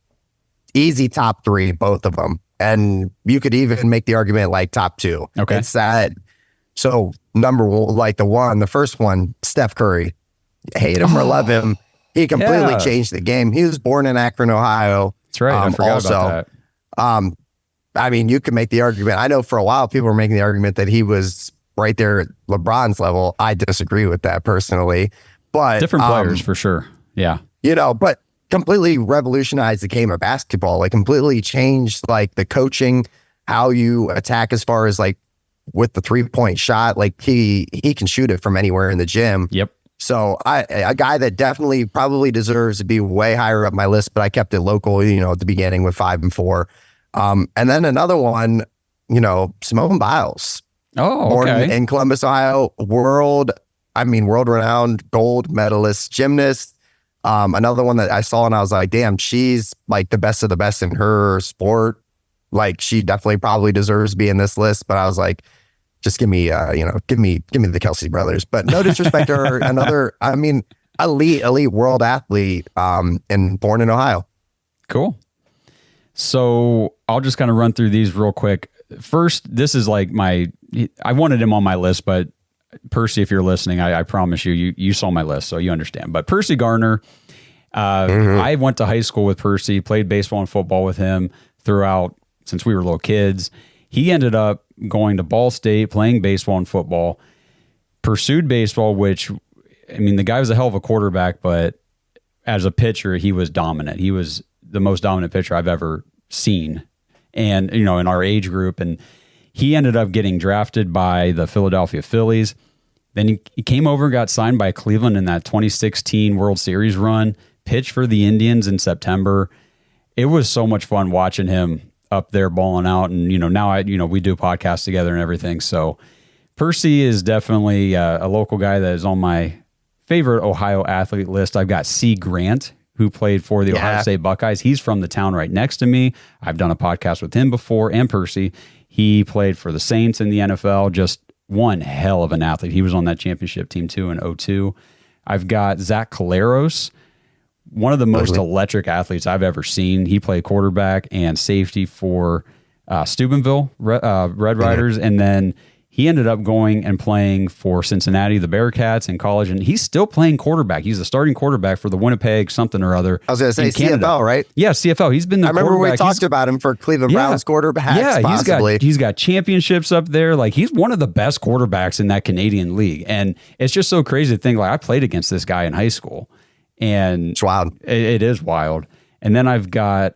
easy top 3, both of them. And you could even make the argument like top 2. Okay. It's that. So number 1, like the first one, Steph Curry. Hate him or love him. He completely changed the game. He was born in Akron, Ohio. That's right. I forgot about that. I mean, you could make the argument. I know for a while people were making the argument that he was right there at LeBron's level. I disagree with that personally, but different players for sure. Yeah. But completely revolutionized the game of basketball, like completely changed like the coaching, how you attack as far as like with the 3-point shot. Like he can shoot it from anywhere in the gym. Yep. So a guy that definitely probably deserves to be way higher up my list, but I kept it local, at the beginning with 5 and 4. And then another one, Simone Biles. Oh, okay. Born in Columbus, Ohio, world-renowned gold medalist gymnast. Another one that I saw and I was like, damn, she's like the best of the best in her sport. Like she definitely probably deserves to be in this list, but I was like, just give me the Kelsey brothers. But no disrespect to her. Another, elite world athlete, and born in Ohio. Cool. So I'll just kind of run through these real quick. First, this is like I wanted him on my list, but Percy, if you're listening, I promise you saw my list, so you understand. But Percy Garner, I went to high school with Percy, played baseball and football with him throughout since we were little kids. He ended up going to Ball State, playing baseball and football, pursued baseball, which, the guy was a hell of a quarterback, but as a pitcher, he was dominant. He was the most dominant pitcher I've ever seen. And, in our age group. And he ended up getting drafted by the Philadelphia Phillies. Then he came over and got signed by Cleveland in that 2016 World Series run, pitched for the Indians in September. It was so much fun watching him up there balling out. And, now we do podcasts together and everything. So Percy is definitely a local guy that is on my favorite Ohio athlete list. I've got C. Grant, who played for the Ohio State Buckeyes. He's from the town right next to me. I've done a podcast with him before, and Percy. He played for the Saints in the NFL, just one hell of an athlete. He was on that championship team too in 2002. I've got Zach Caleros, one of the most electric athletes I've ever seen. He played quarterback and safety for Steubenville Red Riders, and then he ended up going and playing for Cincinnati, the Bearcats, in college, and he's still playing quarterback. He's the starting quarterback for the Winnipeg something or other. I was going to say CFL, right? Yeah, CFL. He's been the quarterback. I remember we talked about him for Cleveland Browns quarterbacks. Yeah, possibly. he's got championships up there. Like, he's one of the best quarterbacks in that Canadian league, and it's just so crazy to think. Like, I played against this guy in high school, and it's wild. It is wild. And then I've got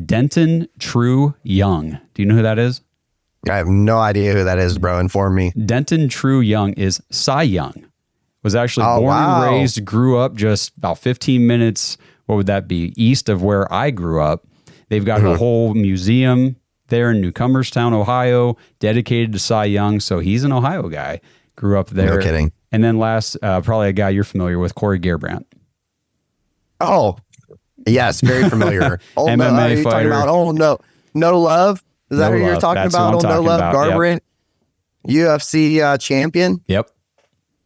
Denton True Young. Do you know who that is? I have no idea who that is, bro. Inform me. Denton True Young is Cy Young. Was actually born and raised, grew up just about 15 minutes, what would that be, east of where I grew up. They've got a whole museum there in Newcomerstown, Ohio, dedicated to Cy Young. So he's an Ohio guy. Grew up there. No kidding. And then last, probably a guy you're familiar with, Corey Garbrandt. Oh, yes, very familiar. Oh, MMA no, are you fighter. talking about? Oh, no love. Is that No what you're Love. talking That's about? who Oh, I'm no talking love. about. Garbrandt, UFC champion. Yep.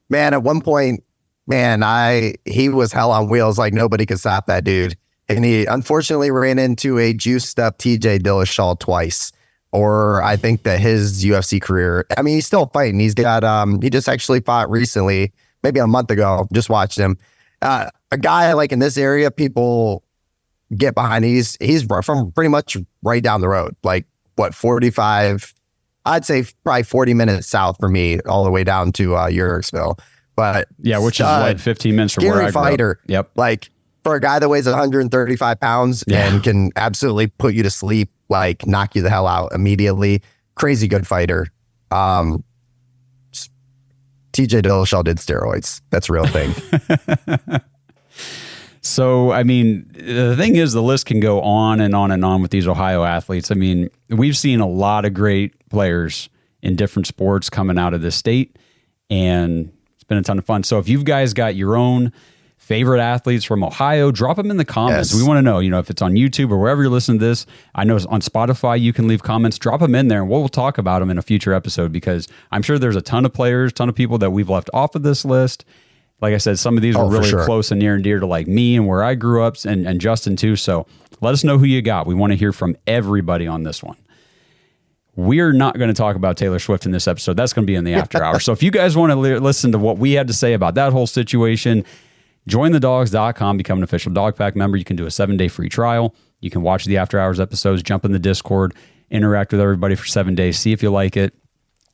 Man, at one point, he was hell on wheels. Like nobody could stop that dude. And he unfortunately ran into a juiced up TJ Dillashaw twice. Or I think that his UFC career, I mean, he's still fighting. He's got, he just actually fought recently, maybe a month ago. Just watched him. A guy like in this area, people get behind. He's from pretty much right down the road. Like what, 45, I'd say probably 40 minutes south for me, all the way down to Eurexville. But yeah, which is like 15 minutes from where I grew fighter. up. Yep. Like for a guy that weighs 135 pounds and can absolutely put you to sleep, like knock you the hell out immediately. Crazy good fighter. TJ Dillashaw did steroids. That's a real thing. So, I mean, the thing is, the list can go on and on and on with these Ohio athletes. I mean, we've seen a lot of great players in different sports coming out of this state, and it's been a ton of fun. So if you guys got your own favorite athletes from Ohio, drop them in the comments. Yes. We want to know, if it's on YouTube or wherever you're listening to this. I know on Spotify, you can leave comments, drop them in there, and we'll talk about them in a future episode, because I'm sure there's a ton of players, ton of people that we've left off of this list. Like I said, some of these were really close and near and dear to like me and where I grew up, and Justin too. So let us know who you got. We want to hear from everybody on this one. We're not going to talk about Taylor Swift in this episode. That's going to be in the after hour. So if you guys want to listen to what we had to say about that whole situation, jointhedogs.com, become an official Dog Pack member. You can do a 7-day free trial. You can watch the after hours episodes, jump in the Discord, interact with everybody for 7 days, see if you like it.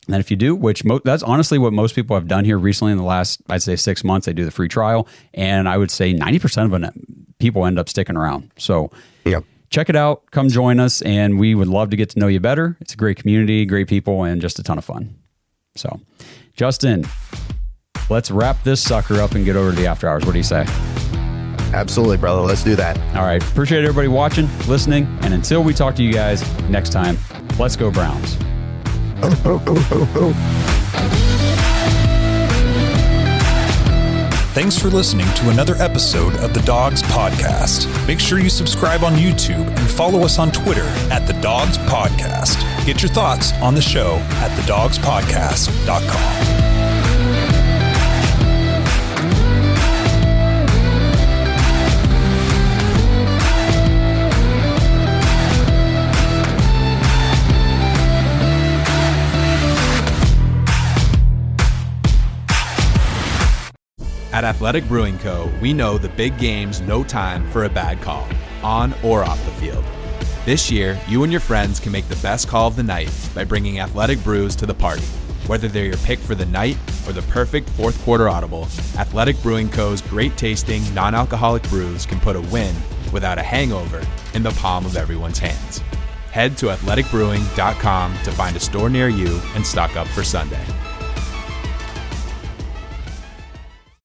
And then if you do, which that's honestly what most people have done here recently in the last, I'd say 6 months, they do the free trial. And I would say 90% of people end up sticking around. So check it out. Come join us. And we would love to get to know you better. It's a great community, great people, and just a ton of fun. So, Justin, let's wrap this sucker up and get over to the after hours. What do you say? Absolutely, brother. Let's do that. All right. Appreciate everybody watching, listening. And until we talk to you guys next time, let's go Browns. Thanks for listening to another episode of the Dogs Podcast. Make sure you subscribe on YouTube and follow us on Twitter at The Dogs Podcast. Get your thoughts on the show at thedogspodcast.com. At Athletic Brewing Co., we know the big game's no time for a bad call, on or off the field. This year, you and your friends can make the best call of the night by bringing Athletic Brews to the party. Whether they're your pick for the night or the perfect fourth quarter audible, Athletic Brewing Co.'s great tasting, non-alcoholic brews can put a win without a hangover in the palm of everyone's hands. Head to athleticbrewing.com to find a store near you and stock up for Sunday.